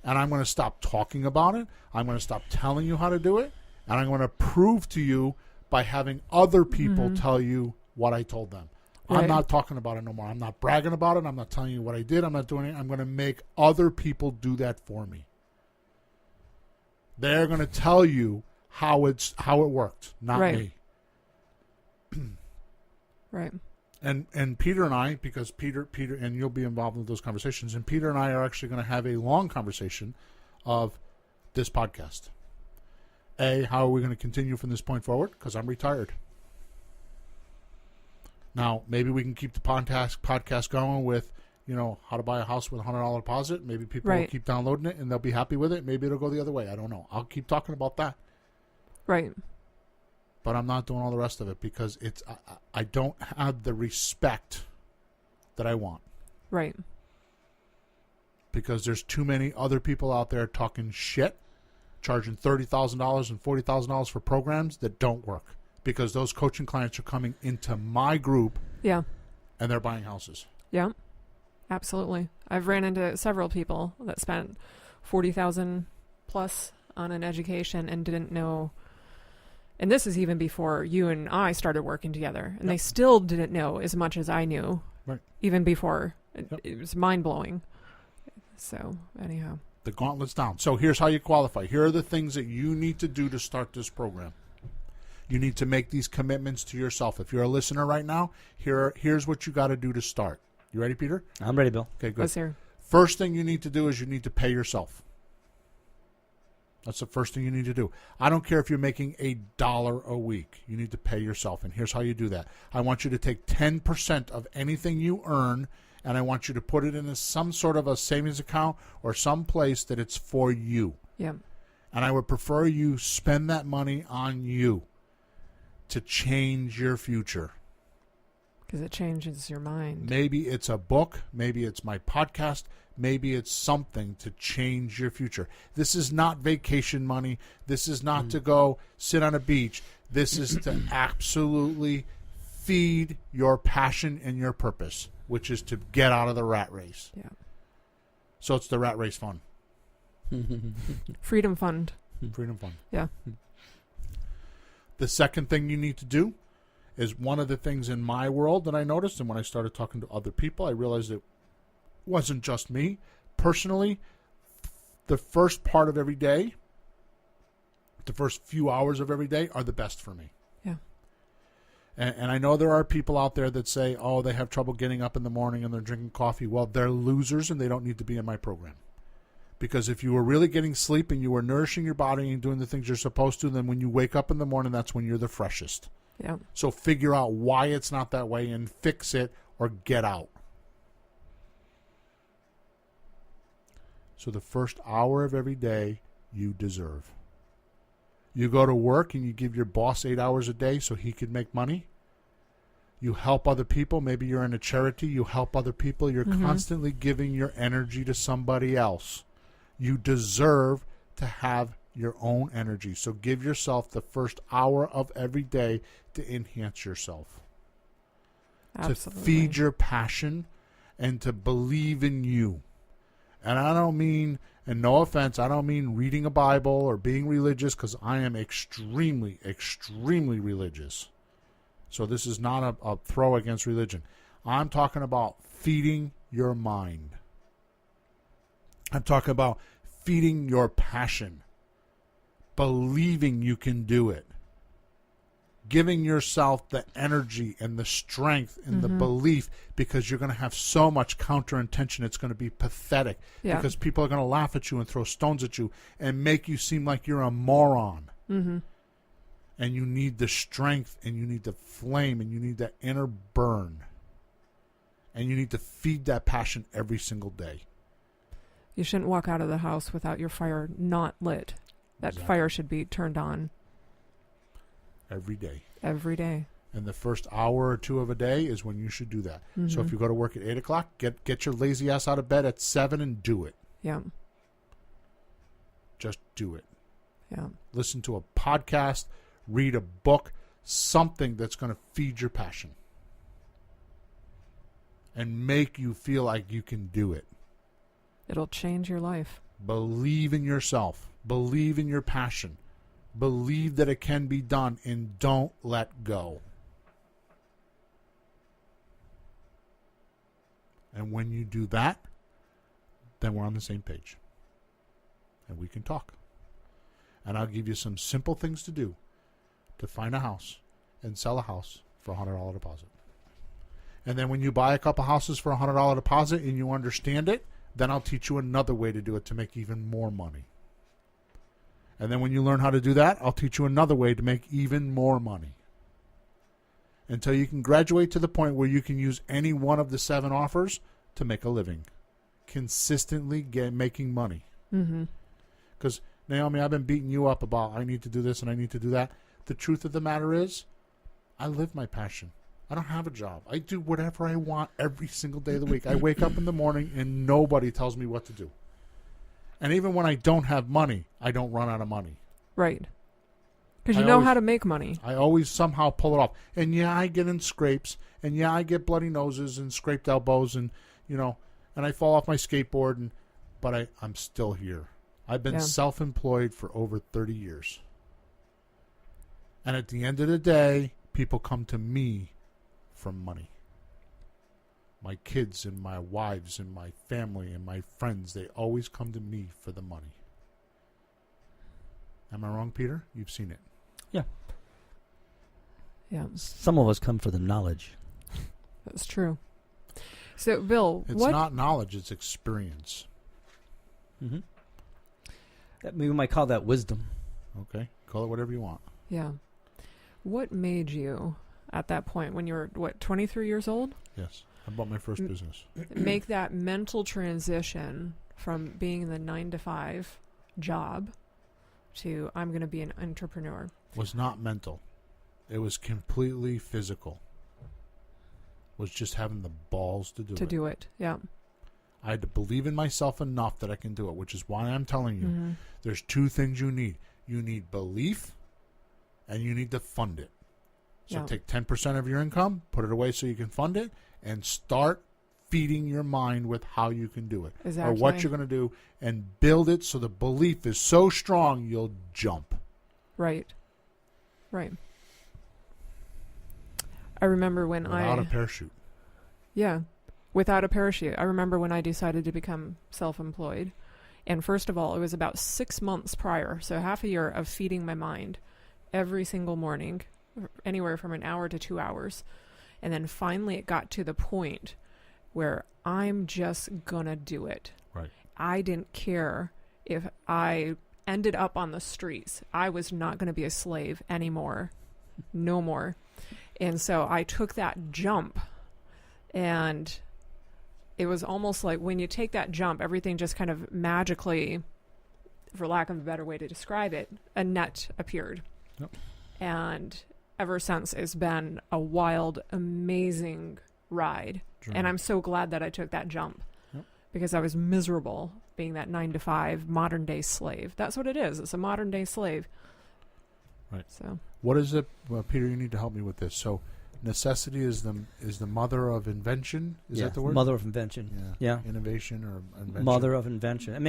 And I'm going to stop talking about it. I'm going to stop telling you how to do it. And I'm going to prove to you by having other people tell you what I told them. Right. I'm not talking about it no more. I'm not bragging about it. I'm not telling you what I did. I'm not doing it. I'm going to make other people do that for me. They're going to tell you how it worked, not me. Right. And Peter and I, because Peter, and you'll be involved in those conversations, and Peter and I are actually going to have a long conversation of this podcast. How are we going to continue from this point forward? Because I'm retired. Now, maybe we can keep the podcast going with, how to buy a house with a $100 deposit. Maybe people will keep downloading it and they'll be happy with it. Maybe it'll go the other way. I don't know. I'll keep talking about that. Right. But I'm not doing all the rest of it because I don't have the respect that I want. Right. Because there's too many other people out there talking shit, charging $30,000 and $40,000 for programs that don't work. Because those coaching clients are coming into my group, and they're buying houses. Yeah, absolutely. I've ran into several people that spent $40,000 plus on an education and didn't know. And this is even before you and I started working together, and they still didn't know as much as I knew, even before. It was mind blowing. So anyhow, the gauntlet's down. So here's how you qualify. Here are the things that you need to do to start this program. You need to make these commitments to yourself. If you're a listener right now, here's what you got to do to start. You ready, Peter? I'm ready, Bill. Okay, good. let's hear. First thing you need to do is you need to pay yourself. That's the first thing you need to do. I don't care if you're making $1 a week. You need to pay yourself. And here's how you do that. I want you to take 10% of anything you earn, and I want you to put it in some sort of a savings account or some place that it's for you. Yeah. And I would prefer you spend that money on you to change your future. Because it changes your mind. Maybe it's a book. Maybe it's my podcast. Maybe it's something to change your future. This is not vacation money. This is not to go sit on a beach. This is to absolutely feed your passion and your purpose, which is to get out of the rat race. Yeah. So it's the rat race fund. Freedom Fund. Freedom fund. Yeah. The second thing you need to do is one of the things in my world that I noticed, and when I started talking to other people, I realized it wasn't just me. Personally, the first part of every day, the first few hours of every day are the best for me. Yeah. And I know there are people out there that say, oh, they have trouble getting up in the morning and they're drinking coffee. Well, they're losers and they don't need to be in my program. Because if you were really getting sleep and you were nourishing your body and doing the things you're supposed to, then when you wake up in the morning, that's when you're the freshest. Yeah. So figure out why it's not that way and fix it or get out. So the first hour of every day you deserve. You go to work and you give your boss 8 hours a day so he can make money. You help other people. Maybe you're in a charity. You help other people. You're constantly giving your energy to somebody else. You deserve to have your own energy. So give yourself the first hour of every day to enhance yourself. Absolutely. To feed your passion and to believe in you. And I don't mean, and no offense, I don't mean reading a Bible or being religious, because I am extremely, extremely religious. So this is not a throw against religion. I'm talking about feeding your mind. I'm talking about feeding your passion. Believing you can do it. Giving yourself the energy and the strength and the belief, because you're going to have so much counter-intention, it's going to be pathetic. Yeah. Because people are going to laugh at you and throw stones at you and make you seem like you're a moron. Mm-hmm. And you need the strength and you need the flame and you need that inner burn. And you need to feed that passion every single day. You shouldn't walk out of the house without your fire not lit. That fire should be turned on. Every day. Every day. And the first hour or two of a day is when you should do that. So if you go to work at 8 o'clock, get your lazy ass out of bed at 7 and do it. Yeah. Just do it. Yeah. Listen to a podcast, read a book, something that's going to feed your passion. And make you feel like you can do it. It'll change your life. Believe in yourself. Believe in your passion. Believe that it can be done, and don't let go. And when you do that, then we're on the same page. And we can talk. And I'll give you some simple things to do to find a house and sell a house for a $100 deposit. And then when you buy a couple houses for a $100 deposit and you understand it, then I'll teach you another way to do it to make even more money. And then when you learn how to do that, I'll teach you another way to make even more money. Until you can graduate to the point where you can use any one of the 7 offers to make a living. Consistently making money. Because, Naomi, I've been beating you up about I need to do this and I need to do that. The truth of the matter is, I live my passion. I don't have a job. I do whatever I want every single day of the week. I wake up in the morning and nobody tells me what to do. And even when I don't have money, I don't run out of money. Right. Because you know how to make money. I always somehow pull it off. And yeah, I get in scrapes. And yeah, I get bloody noses and scraped elbows. And, and I fall off my skateboard. But I'm still here. I've been self-employed for over 30 years. And at the end of the day, people come to me for money. My kids and my wives and my family and my friends, they always come to me for the money. Am I wrong, Peter? You've seen it. Yeah. Yeah. Some of us come for the knowledge. That's true. So, Bill, it's not knowledge, it's experience. We might call that wisdom. Okay. Call it whatever you want. Yeah. What made you, at that point, when you were, 23 years old? Yes. I bought my first business. Make that mental transition from being in the 9-to-5 job to I'm going to be an entrepreneur? Was not mental. It was completely physical. Was just having the balls to do it. To do it, yeah. I had to believe in myself enough that I can do it, which is why I'm telling you, there's 2 things you need. You need belief, and you need to fund it. So take 10% of your income, put it away so you can fund it, and start feeding your mind with how you can do it. Exactly. Or what you're going to do, and build it so the belief is so strong you'll jump. Right. I remember when Without a parachute. Yeah. Without a parachute. I remember when I decided to become self-employed. And first of all, it was about 6 months prior, so half a year of feeding my mind every single morning anywhere from an hour to 2 hours. And then finally it got to the point where I'm just gonna do it. Right. I didn't care if I ended up on the streets. I was not going to be a slave anymore. No more. And so I took that jump, and it was almost like when you take that jump, everything just kind of magically, for lack of a better way to describe it, a net appeared. Yep. And ever since, it's been a wild, amazing ride. Sure. And I'm so glad that I took that jump. Yep. Because I was miserable being that 9-to-5 modern day slave. That's what it is. It's a modern day slave. Right. So What is it, Peter? You need to help me with this. So, necessity is the mother of invention. Is that the word? Mother of invention. Yeah. Innovation or invention. Mother of invention. It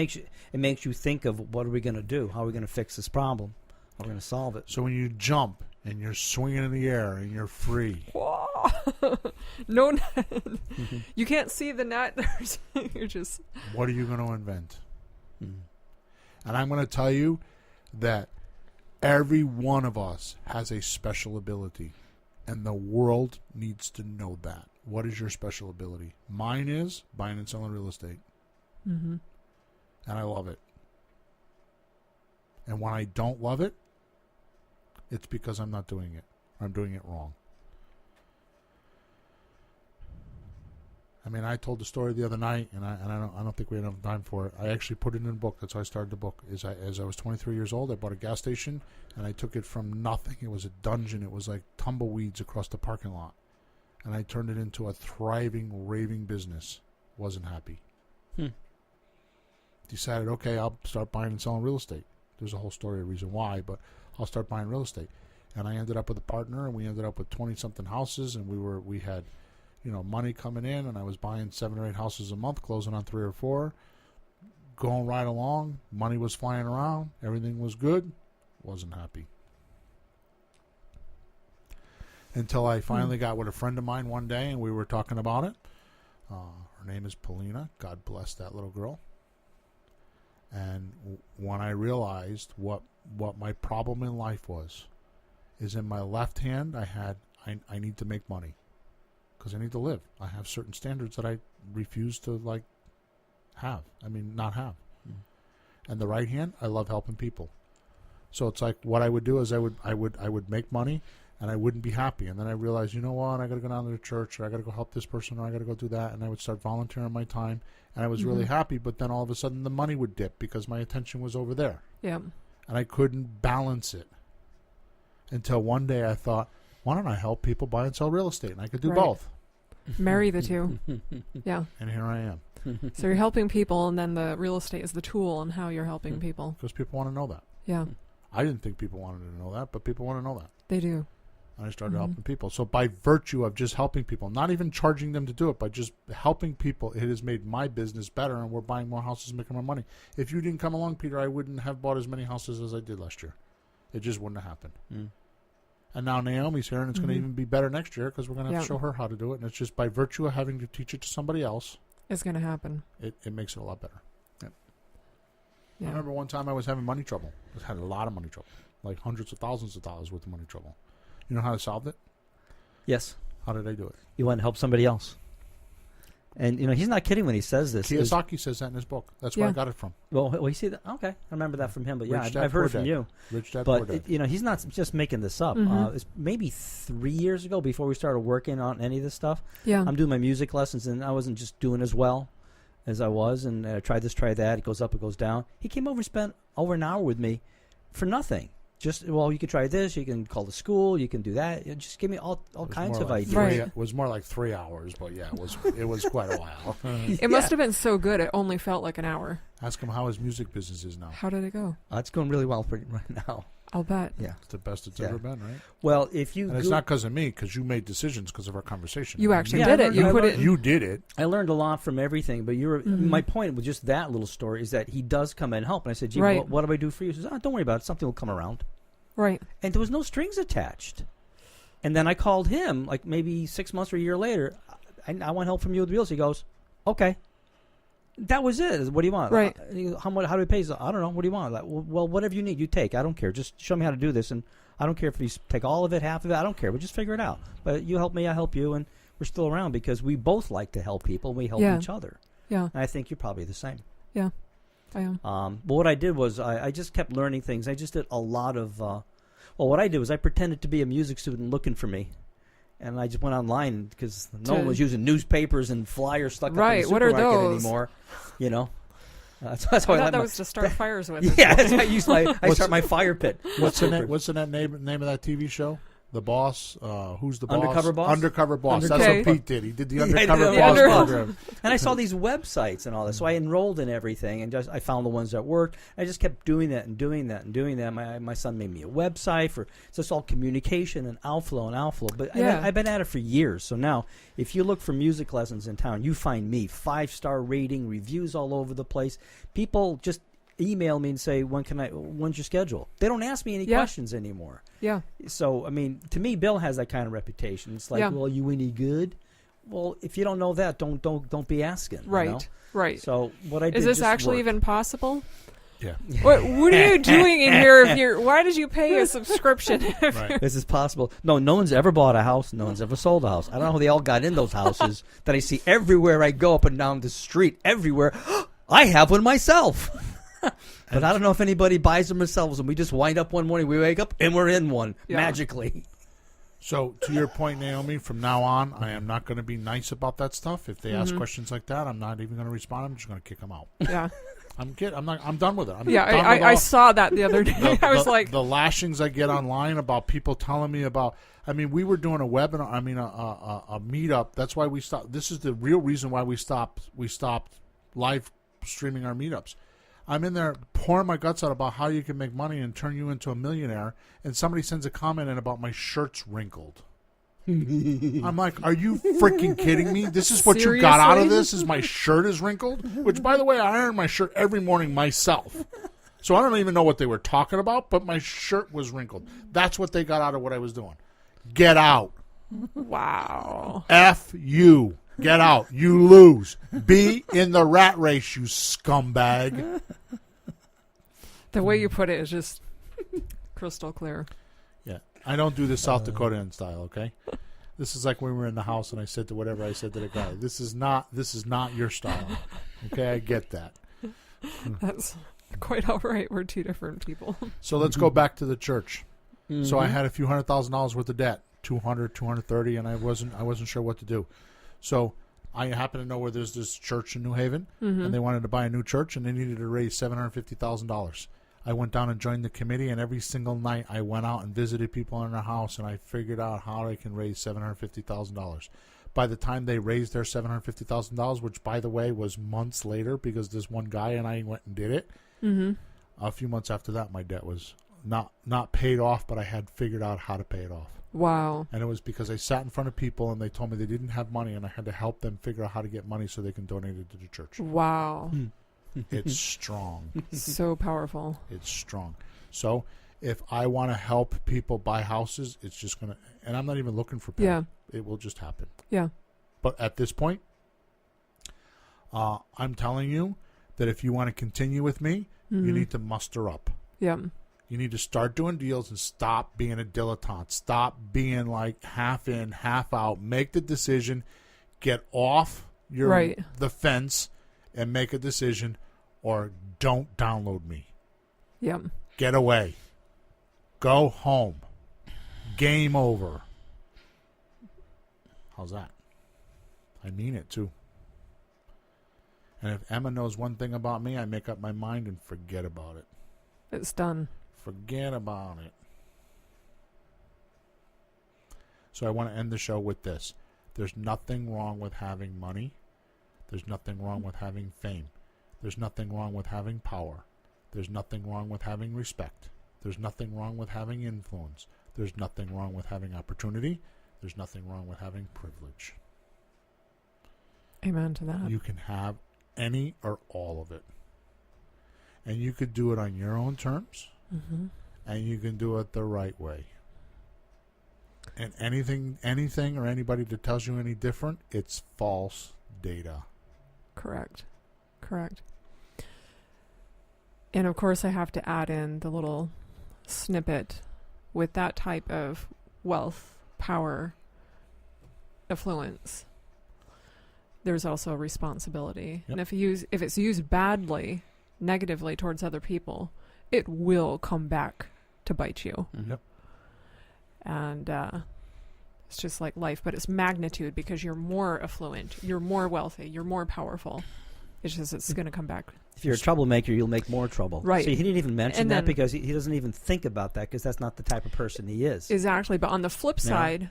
makes you think of what are we going to do? How are we going to fix this problem? How are we going to solve it? So when you jump and you're swinging in the air and you're free. no net. You can't see the net. You're just. What are you going to invent? Mm. And I'm going to tell you that every one of us has a special ability, and the world needs to know that. What is your special ability? Mine is buying and selling real estate. Mm-hmm. And I love it. And when I don't love it, it's because I'm not doing it. Or I'm doing it wrong. I mean, I told the story the other night, and I don't think we had enough time for it. I actually put it in a book. That's how I started the book. As I was 23 years old, I bought a gas station, and I took it from nothing. It was a dungeon. It was like tumbleweeds across the parking lot. And I turned it into a thriving, raving business. Wasn't happy. Decided, okay, I'll start buying and selling real estate. There's a whole story, a reason why, but I'll start buying real estate. And I ended up with a partner, and we ended up with 20-something houses, and we had, money coming in, and I was buying 7 or 8 houses a month, closing on 3 or 4, going right along. Money was flying around. Everything was good. Wasn't happy. Until I finally got with a friend of mine one day, and we were talking about it. Her name is Paulina. God bless that little girl. And when I realized what my problem in life was, is in my left hand I need to make money. Because I need to live. I have certain standards that I refuse to not have. And the right hand, I love helping people. So it's like what I would do is I would make money, and I wouldn't be happy. And then I realized, you know what, I got to go down to the church, or I got to go help this person, or I got to go do that. And I would start volunteering my time, and I was really happy. But then all of a sudden the money would dip because my attention was over there. Yeah. And I couldn't balance it until one day I thought, why don't I help people buy and sell real estate? And I could do both. Marry the two. Yeah. And here I am. So you're helping people, and then the real estate is the tool on how you're helping people. Because people want to know that. Yeah. I didn't think people wanted to know that, but people want to know that. They do. And I started helping people. So by virtue of just helping people, not even charging them to do it, but just helping people, it has made my business better, and we're buying more houses and making more money. If you didn't come along, Peter, I wouldn't have bought as many houses as I did last year. It just wouldn't have happened. And now Naomi's here, and it's going to even be better next year because we're going to have to show her how to do it. And it's just by virtue of having to teach it to somebody else. It's going to happen. It makes it a lot better. Yep. Yeah. I remember one time I was having money trouble. I had a lot of money trouble. Like hundreds of thousands of dollars worth of money trouble. You know how I solved it? Yes. How did I do it? You want to help somebody else. And, he's not kidding when he says this. Kiyosaki says that in his book. That's where I got it from. Well, you see that? Okay. I remember that from him. But Rich Dad, I've heard Poor it from Dad. you. Rich Dad, Poor But, Dad. he's not just making this up. It's maybe 3 years ago before we started working on any of this stuff. Yeah. I'm doing my music lessons, and I wasn't just doing as well as I was. And I tried this, try that. It goes up, it goes down. He came over and spent over an hour with me for nothing. Just, you can try this, you can call the school, you can do that. Just give me all kinds of ideas. It was more like 3 hours, but yeah, it was quite a while. It must have been so good, it only felt like an hour. Ask him how his music business is now. How did it go? It's going really well right now. I'll bet. Yeah. It's the best it's ever been, right? Well, if you... And it's not because of me, because you made decisions because of our conversation. You actually did it. You did it. I learned a lot from everything, but my point with just that little story is that he does come in and help. And I said, gee, what do I do for you? He says, don't worry about it. Something will come around. Right. And there was no strings attached. And then I called him, like maybe 6 months or a year later. I want help from you with real estate. He goes, okay. That was it. What do you want? Right. How do we pay? I don't know. What do you want? Like, well, whatever you need, you take. I don't care. Just show me how to do this, and I don't care if you take all of it, half of it. I don't care. We'll just figure it out. But you help me, I help you, and we're still around because we both like to help people. And we help each other. Yeah. And I think you're probably the same. Yeah, I am. But what I did was I just kept learning things. I just did a lot of. What I did was I pretended to be a music student looking for me. And I just went online because no one was using newspapers and flyers stuck up in the What are supermarket those? anymore. That's how I I thought let that my, was to start fires with. Yeah, that's how I use I start my fire pit. What's the name of that TV show? The Boss? Who's the boss? Undercover Boss? Undercover Boss. That's Okay. what Pete did. He did the I did Undercover the Boss Undercover. program. And I saw these websites and all that, so I enrolled in everything, and I found the ones that worked. I just kept doing that and doing that and doing that. My son made me a website for it's all communication and outflow. But I've been at it for years. So now, if you look for music lessons in town, you find me 5-star rating, reviews all over the place. People just email me and say, when's your schedule? They don't ask me any questions anymore. Yeah. So, I mean, to me, Bill has that kind of reputation. It's like, well, you any good? Well, if you don't know that, don't be asking. Right. You know? Right. So what I did Is this just actually worked. even possible? Yeah. What are you doing in here? Why did you pay a subscription? Right. This is possible. No one's ever bought a house. No one's ever sold a house. I don't know how they all got in those houses that I see everywhere I go up and down the street. Everywhere. I have one myself. But I don't know if anybody buys them themselves, and we just wind up one morning, we wake up, and we're in one magically. So, to your point, Naomi, from now on, I am not going to be nice about that stuff. If they ask questions like that, I'm not even going to respond. I'm just going to kick them out. Yeah. I'm done with it. I saw that the other day. I was like, the lashings I get online about people telling me about. I mean, we were doing a webinar. I mean, a meetup. That's why we stopped. This is the real reason why we stopped. We stopped live streaming our meetups. I'm in there pouring my guts out about how you can make money and turn you into a millionaire, and somebody sends a comment in about my shirt's wrinkled. I'm like, are you freaking kidding me? This is what you got out of this? Is my shirt is wrinkled? Which, by the way, I iron my shirt every morning myself. So I don't even know what they were talking about, but my shirt was wrinkled. That's what they got out of what I was doing. Get out. wow. F you. Get out. You lose. Be in the rat race, you scumbag. The way you put it is just crystal clear. Yeah. I don't do the South Dakota style, okay? This is like when we were in the house and I said to whatever I said to the guy, this is not your style. Okay, I get that. That's quite all right. We're two different people. So let's go back to the church. Mm-hmm. So I had a few $100,000 worth of debt, 200, 230, and I wasn't sure what to do. So I happen to know where there's this church in New Haven, and they wanted to buy a new church, and they needed to raise $750,000. I went down and joined the committee, and every single night I went out and visited people in their house, and I figured out how I can raise $750,000. By the time they raised their $750,000, which, by the way, was months later because this one guy and I went and did it, a few months after that, my debt was not paid off, but I had figured out how to pay it off. Wow. And it was because I sat in front of people and they told me they didn't have money and I had to help them figure out how to get money so they can donate it to the church. Wow. It's strong. So powerful. It's strong. So if I want to help people buy houses, it's just going to, and I'm not even looking for pay. Yeah. It will just happen. Yeah. But at this point, I'm telling you that if you want to continue with me, you need to muster up. Yeah. You need to start doing deals and stop being a dilettante. Stop being like half in, half out. Make the decision. Get off the fence and make a decision, or don't download me. Yeah. Get away. Go home. Game over. How's that? I mean it too. And if Emma knows one thing about me, I make up my mind and forget about it. It's done. Forget about it. So I want to end the show with this. There's nothing wrong with having money. There's nothing wrong with having fame. There's nothing wrong with having power. There's nothing wrong with having respect. There's nothing wrong with having influence. There's nothing wrong with having opportunity. There's nothing wrong with having privilege. Amen to that. You can have any or all of it. And you could do it on your own terms. And you can do it the right way. And anything or anybody that tells you any different, it's false data. Correct. And of course I have to add in the little snippet with that type of wealth, power, affluence, there's also a responsibility. Yep. And if it's used badly, negatively towards other people, it will come back to bite you. Mm-hmm. Yep. And it's just like life, but it's magnitude because you're more affluent, you're more wealthy, you're more powerful. It's going to come back. If you're a troublemaker, you'll make more trouble. Right. See, he didn't even mention And that then- because he doesn't even think about that because that's not the type of person he is. Exactly. But on the flip Yeah. side,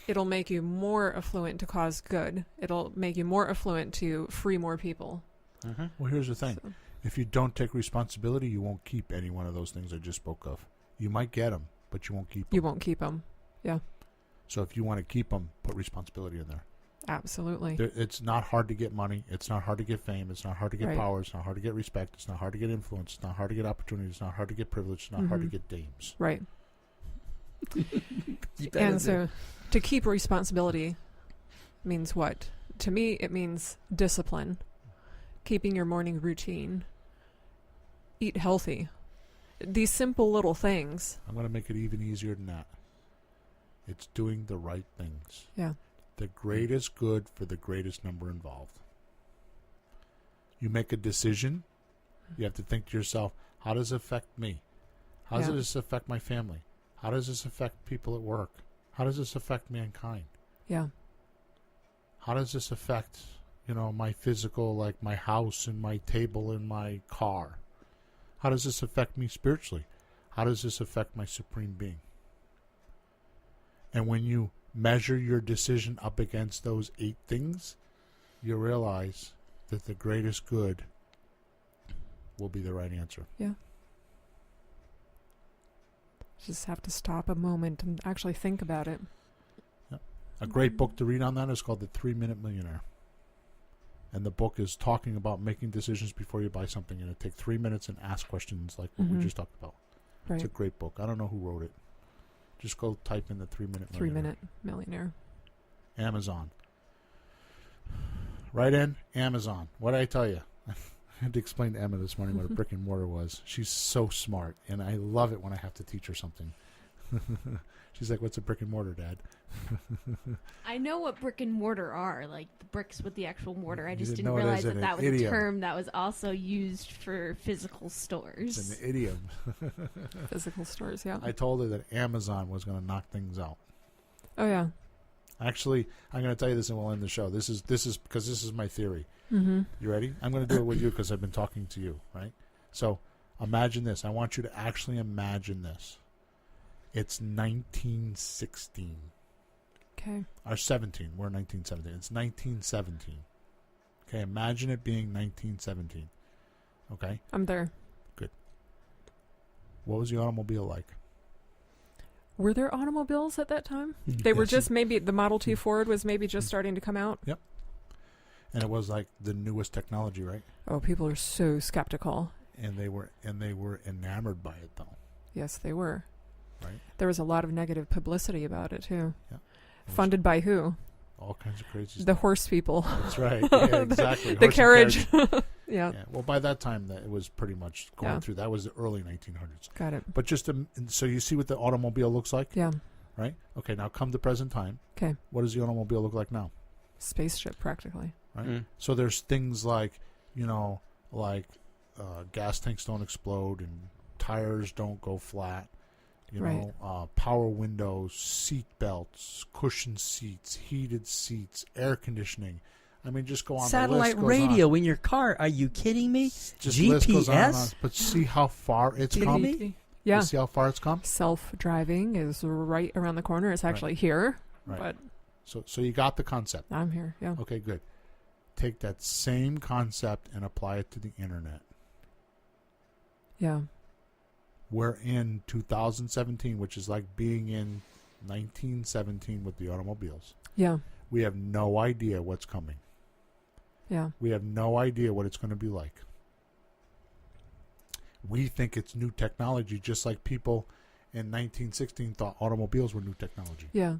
it'll make you more affluent to cause good. It'll make you more affluent to free more people. Mm-hmm. Well, here's the thing. So- If you don't take responsibility, you won't keep any one of those things I just spoke of. You might get them, but you won't keep them. You won't keep them. Yeah, So if you want to keep them, put responsibility in there. absolutely. It's not hard to get money. It's not hard to get fame. It's not hard to get Right. power. It's not hard to get respect. It's not hard to get influence. It's not hard to get opportunity. It's not hard to get privilege. It's not hard to Mhm. get dames. Right. Keep that in And there. so to keep responsibility means what? To me, it means discipline, keeping your morning routine, eat healthy. These simple little things. I'm going to make it even easier than that. It's doing the right things. Yeah. The greatest good for the greatest number involved. You make a decision, you have to think to yourself, how does it affect me? How does Yeah. this affect my family? How does this affect people at work? How does this affect mankind? Yeah. How does this affect, my physical, like my house and my table and my car? How does this affect me spiritually? How does this affect my supreme being? And when you measure your decision up against those 8 things, you realize that the greatest good will be the right answer. Yeah. Just have to stop a moment and actually think about it. A great book to read on that is called The 3-Minute Millionaire. And the book is talking about making decisions before you buy something. And it takes 3 minutes and ask questions like what we Mhm. just talked about. Right. It's a great book. I don't know who wrote it. Just go type in The 3-Minute Millionaire. 3-minute millionaire. Amazon. Right in Amazon. What did I tell you? I had to explain to Emma this morning what a brick and mortar was. She's so smart, and I love it when I have to teach her something. She's like, "What's a brick and mortar, Dad?" I know what brick and mortar are, like the bricks with the actual mortar. I You just didn't didn't know it realize as that an that was idiom. a term that was also used for physical stores. It's an idiom. Physical stores, yeah. I told her that Amazon was going to knock things out. Oh, yeah. Actually, I'm going to tell you this, and we'll end the show. This is because this is my theory. Mm-hmm. You ready? I'm going to do it with you because I've been talking to you, right? So imagine this. I want you to actually imagine this. It's 1916. Okay. Or 17. We're in 1917. It's 1917. Okay, imagine it being 1917. Okay? I'm there. What was the automobile like? Were there automobiles at that time? They were Yes. just maybe the Model T Ford was maybe just starting to come out. And it was like the newest technology, right? Oh, people are so skeptical. And they were enamored by it, though. Yes, they were. Right. There was a lot of negative publicity about it too. Yeah. Funded by who? All kinds of crazy The stuff. horse people. That's right. Yeah, exactly. The Horse and carriage. Yeah. Yeah. Well, by that time, that it was pretty much going Yeah. through. That was the early 1900s. Got it. But so you see what the automobile looks like, Yeah. right? Okay, now come to present time. Okay. What does the automobile look like now? Spaceship practically. Right? Mm. So there's things like, gas tanks don't explode and tires don't go flat. Right. Power windows, seat belts, cushioned seats, heated seats, air conditioning. I mean, just go on. Satellite the list goes radio on. in your car. Are you kidding me? Just list goes on and on. GPS? But see how far it's Kidding come. me? Yeah. You see how far it's come. Self-driving is right around the corner. It's actually here, Right. but So you got the concept. I'm here. Yeah. Okay, good. Take that same concept and apply it to the internet. Yeah. We're in 2017, which is like being in 1917 with the automobiles. Yeah. We have no idea what's coming. Yeah. We have no idea what it's going to be like. We think it's new technology, just like people in 1916 thought automobiles were new technology. Yeah.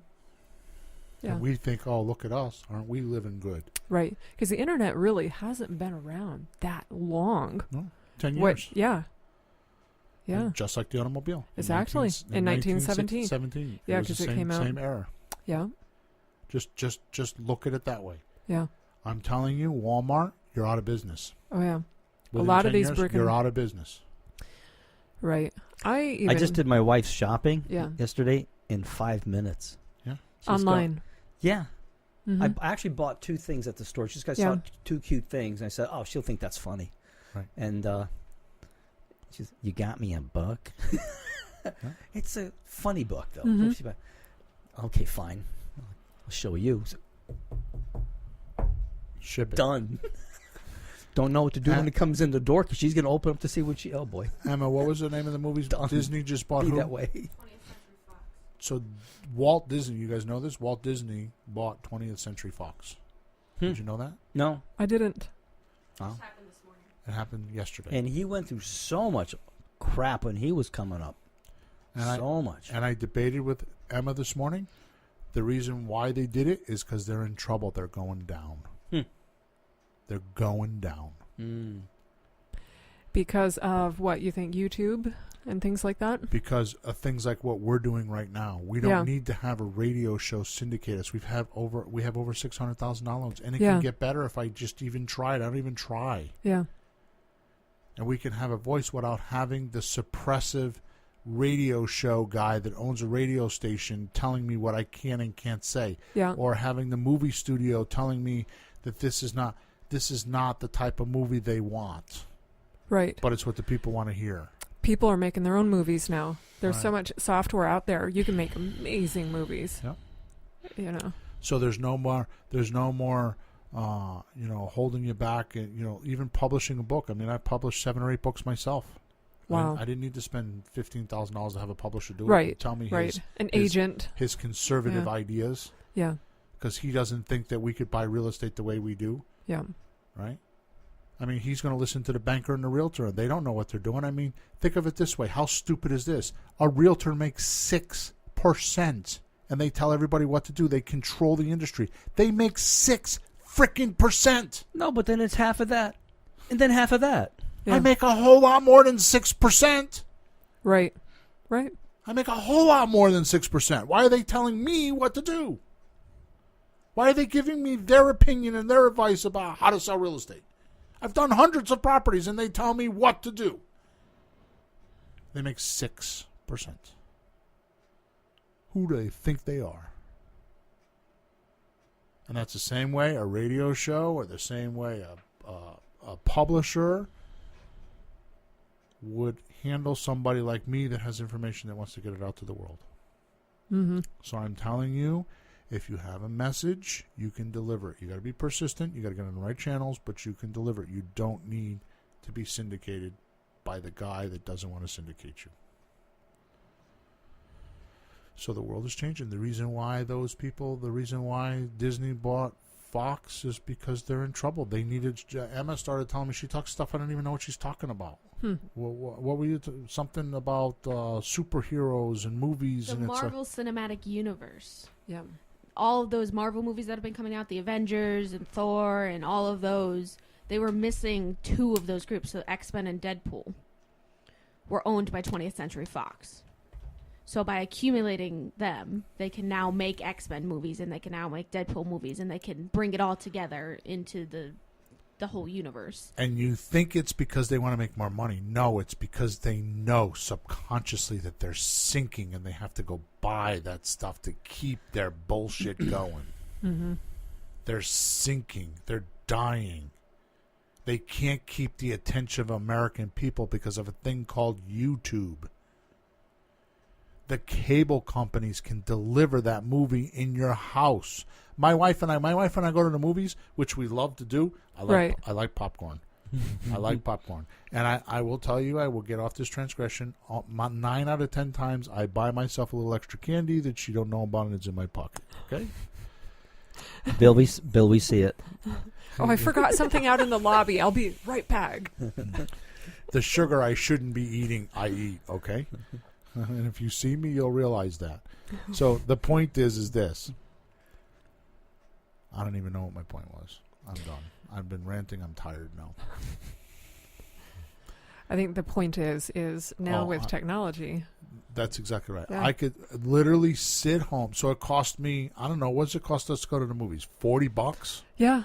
Yeah. And we think, oh, look at us. Aren't we living good? Right. Because the internet really hasn't been around that long. No, 10 years. What? Yeah. Yeah. Just like the automobile. Exactly. In 1917. 17. Yeah, was the 'cause it same, came out. Same era. Yeah. Just look at it that way. Yeah. I'm telling you, Walmart, you're out of business. Oh, yeah. Within lot of 10 these years, brick and- you're out of business. Right. I just did my wife's shopping Yeah. yesterday in 5 minutes. Yeah. She's got- online. yeah. Mhm. I actually bought 2 things at the store. She's got Yeah. saw 2 cute things. And I said, "Oh, she'll think that's funny." Right. And she's, "You got me a book." It's a funny book, though. Mhm. She's like, okay, fine. I'll show you. So, Ship it. done. Don't know what to do when it comes in the door because she's going to open up to see what she. Oh boy, Emma, what was the name of the movie? Done. Disney just bought be who? that way. So Walt Disney, you guys know this? Walt Disney bought 20th Century Fox. Did you know that? No. I didn't. Oh. It happened yesterday. And he went through so much crap when he was coming up. And So much. And I debated with Emma this morning. The reason why they did it is because they're in trouble. They're going down. They're going down. Because of what you think, YouTube and things like that? Because of things like what we're doing right now. We don't Yeah. need to have a radio show syndicate us. We have over $600,000 downloads, and it Yeah. can get better if I just even try it. I don't even try. Yeah. And we can have a voice without having the suppressive radio show guy that owns a radio station telling me what I can and can't say. Yeah. Or having the movie studio telling me that this is not the type of movie they want. Right. But it's what the people want to hear. People are making their own movies now. There's so Right. much software out there. You can make amazing movies. Yep. You know. So there's no more holding you back, and even publishing a book. I mean, I published 7 or 8 books myself. Wow. I didn't need to spend $15,000 to have a publisher do it. Right. And tell me Right. An agent. his conservative Yeah. ideas, Yeah. because he doesn't think that we could buy real estate the way we do. Yeah. Right? I mean, he's going to listen to the banker and the realtor. They don't know what they're doing. I mean, think of it this way. How stupid is this? A realtor makes 6%, and they tell everybody what to do. They control the industry. They make 6% No, but then it's half of that, and then half of that. Yeah. I make a whole lot more than 6%. Right. Right. I make a whole lot more than 6%. Why are they telling me what to do? Why are they giving me their opinion and their advice about how to sell real estate? I've done hundreds of properties, and they tell me what to do. They make 6%. Who do they think they are? And that's the same way a radio show, or the same way a publisher would handle somebody like me that has information that wants to get it out to the world. Mm-hmm. So I'm telling you, if you have a message, you can deliver it. You got to be persistent. You got to get on the right channels, but you can deliver it. You don't need to be syndicated by the guy that doesn't want to syndicate you. So the world is changing. The reason why Disney bought Fox is because they're in trouble. They needed. Emma started telling me she talks stuff I don't even know what she's talking about. What were you? Something about superheroes and movies The and Marvel Cinematic Universe. Yeah. All of those Marvel movies that have been coming out, the Avengers and Thor and all of those, they were missing 2 of those groups. So X-Men and Deadpool were owned by 20th Century Fox. So by accumulating them, they can now make X-Men movies, and they can now make Deadpool movies, and they can bring it all together into the whole universe. And you think it's because they want to make more money. No, it's because they know subconsciously that they're sinking, and they have to go buy that stuff to keep their bullshit going. Mm-hmm. They're sinking. They're dying. They can't keep the attention of American people because of a thing called YouTube. The cable companies can deliver that movie in your house. My wife and I go to the movies, which we love to do. I like popcorn. I like popcorn. And I will tell you, I will get off this transgression. 9 out of 10 times, I buy myself a little extra candy that she don't know about, and it's in my pocket. Okay? Bill, we see it. Oh, I forgot something out in the lobby. I'll be right back. The sugar I shouldn't be eating, I eat. Okay? And if you see me, you'll realize that. So the point is this. I don't even know what my point was. I'm done. I've been ranting. I'm tired now. I think the point is now Oh, with technology. That's exactly right. Yeah. I could literally sit home. So it cost me, I don't know, what does it cost us to go to the movies? $40? Yeah.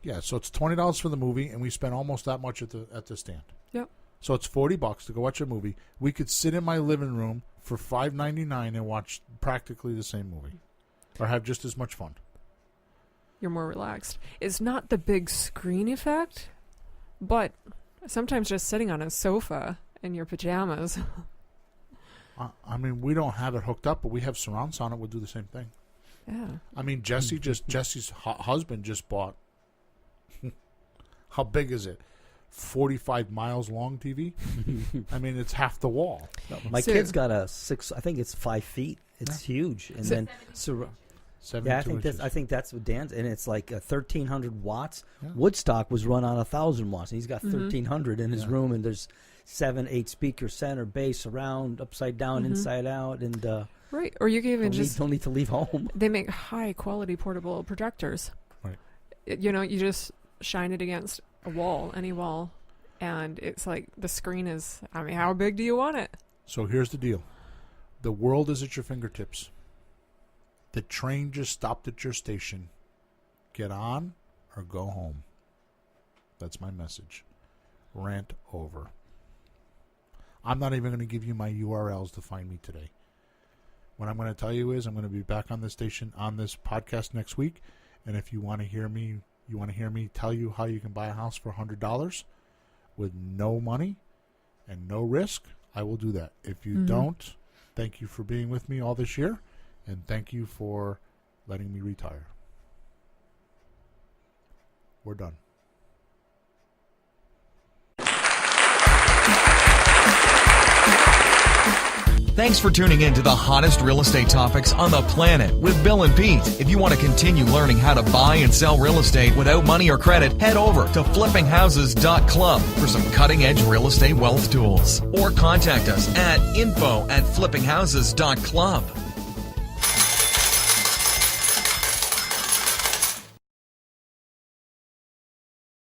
Yeah, so it's $20 for the movie, and we spent almost that much at the stand. Yep. So it's $40 to go watch a movie. We could sit in my living room for $5.99 and watch practically the same movie, or have just as much fun. You're more relaxed. It's not the big screen effect, but sometimes just sitting on a sofa in your pajamas. I mean, we don't have it hooked up, but we have surround sound. It would do the same thing. Yeah. I mean, Jesse's husband just bought. How big is it? 45 miles long TV. I mean, it's half the wall. My So- kid's got a 6. I think it's 5 feet. It's huge, and So- then 72 yeah, inches. I think that's what Dan's, and it's like 1,300 watts. Yeah. Woodstock was run on 1,000 watts, and he's got 1,300 in his Yeah. room, and there's 7, 8 speakers, center, bass, surround, upside down, inside out, and Right. Or you can even don't need to leave home. they make high quality portable projectors. Right. You just shine it against a wall, any wall, and it's like the screen is, I mean, how big do you want it? So here's the deal. The world is at your fingertips. The train just stopped at your station. Get on or go home. That's my message. Rant over. I'm not even going to give you my URLs to find me today. What I'm going to tell you is I'm going to be back on the station on this podcast next week. And if you want to hear me, tell you how you can buy a house for $100 with no money and no risk, I will do that. If you don't, thank you for being with me all this year, and thank you for letting me retire. We're done. Thanks for tuning in to the hottest real estate topics on the planet with Bill and Pete. If you want to continue learning how to buy and sell real estate without money or credit, head over to flippinghouses.club for some cutting-edge real estate wealth tools. Or contact us at info@flippinghouses.club.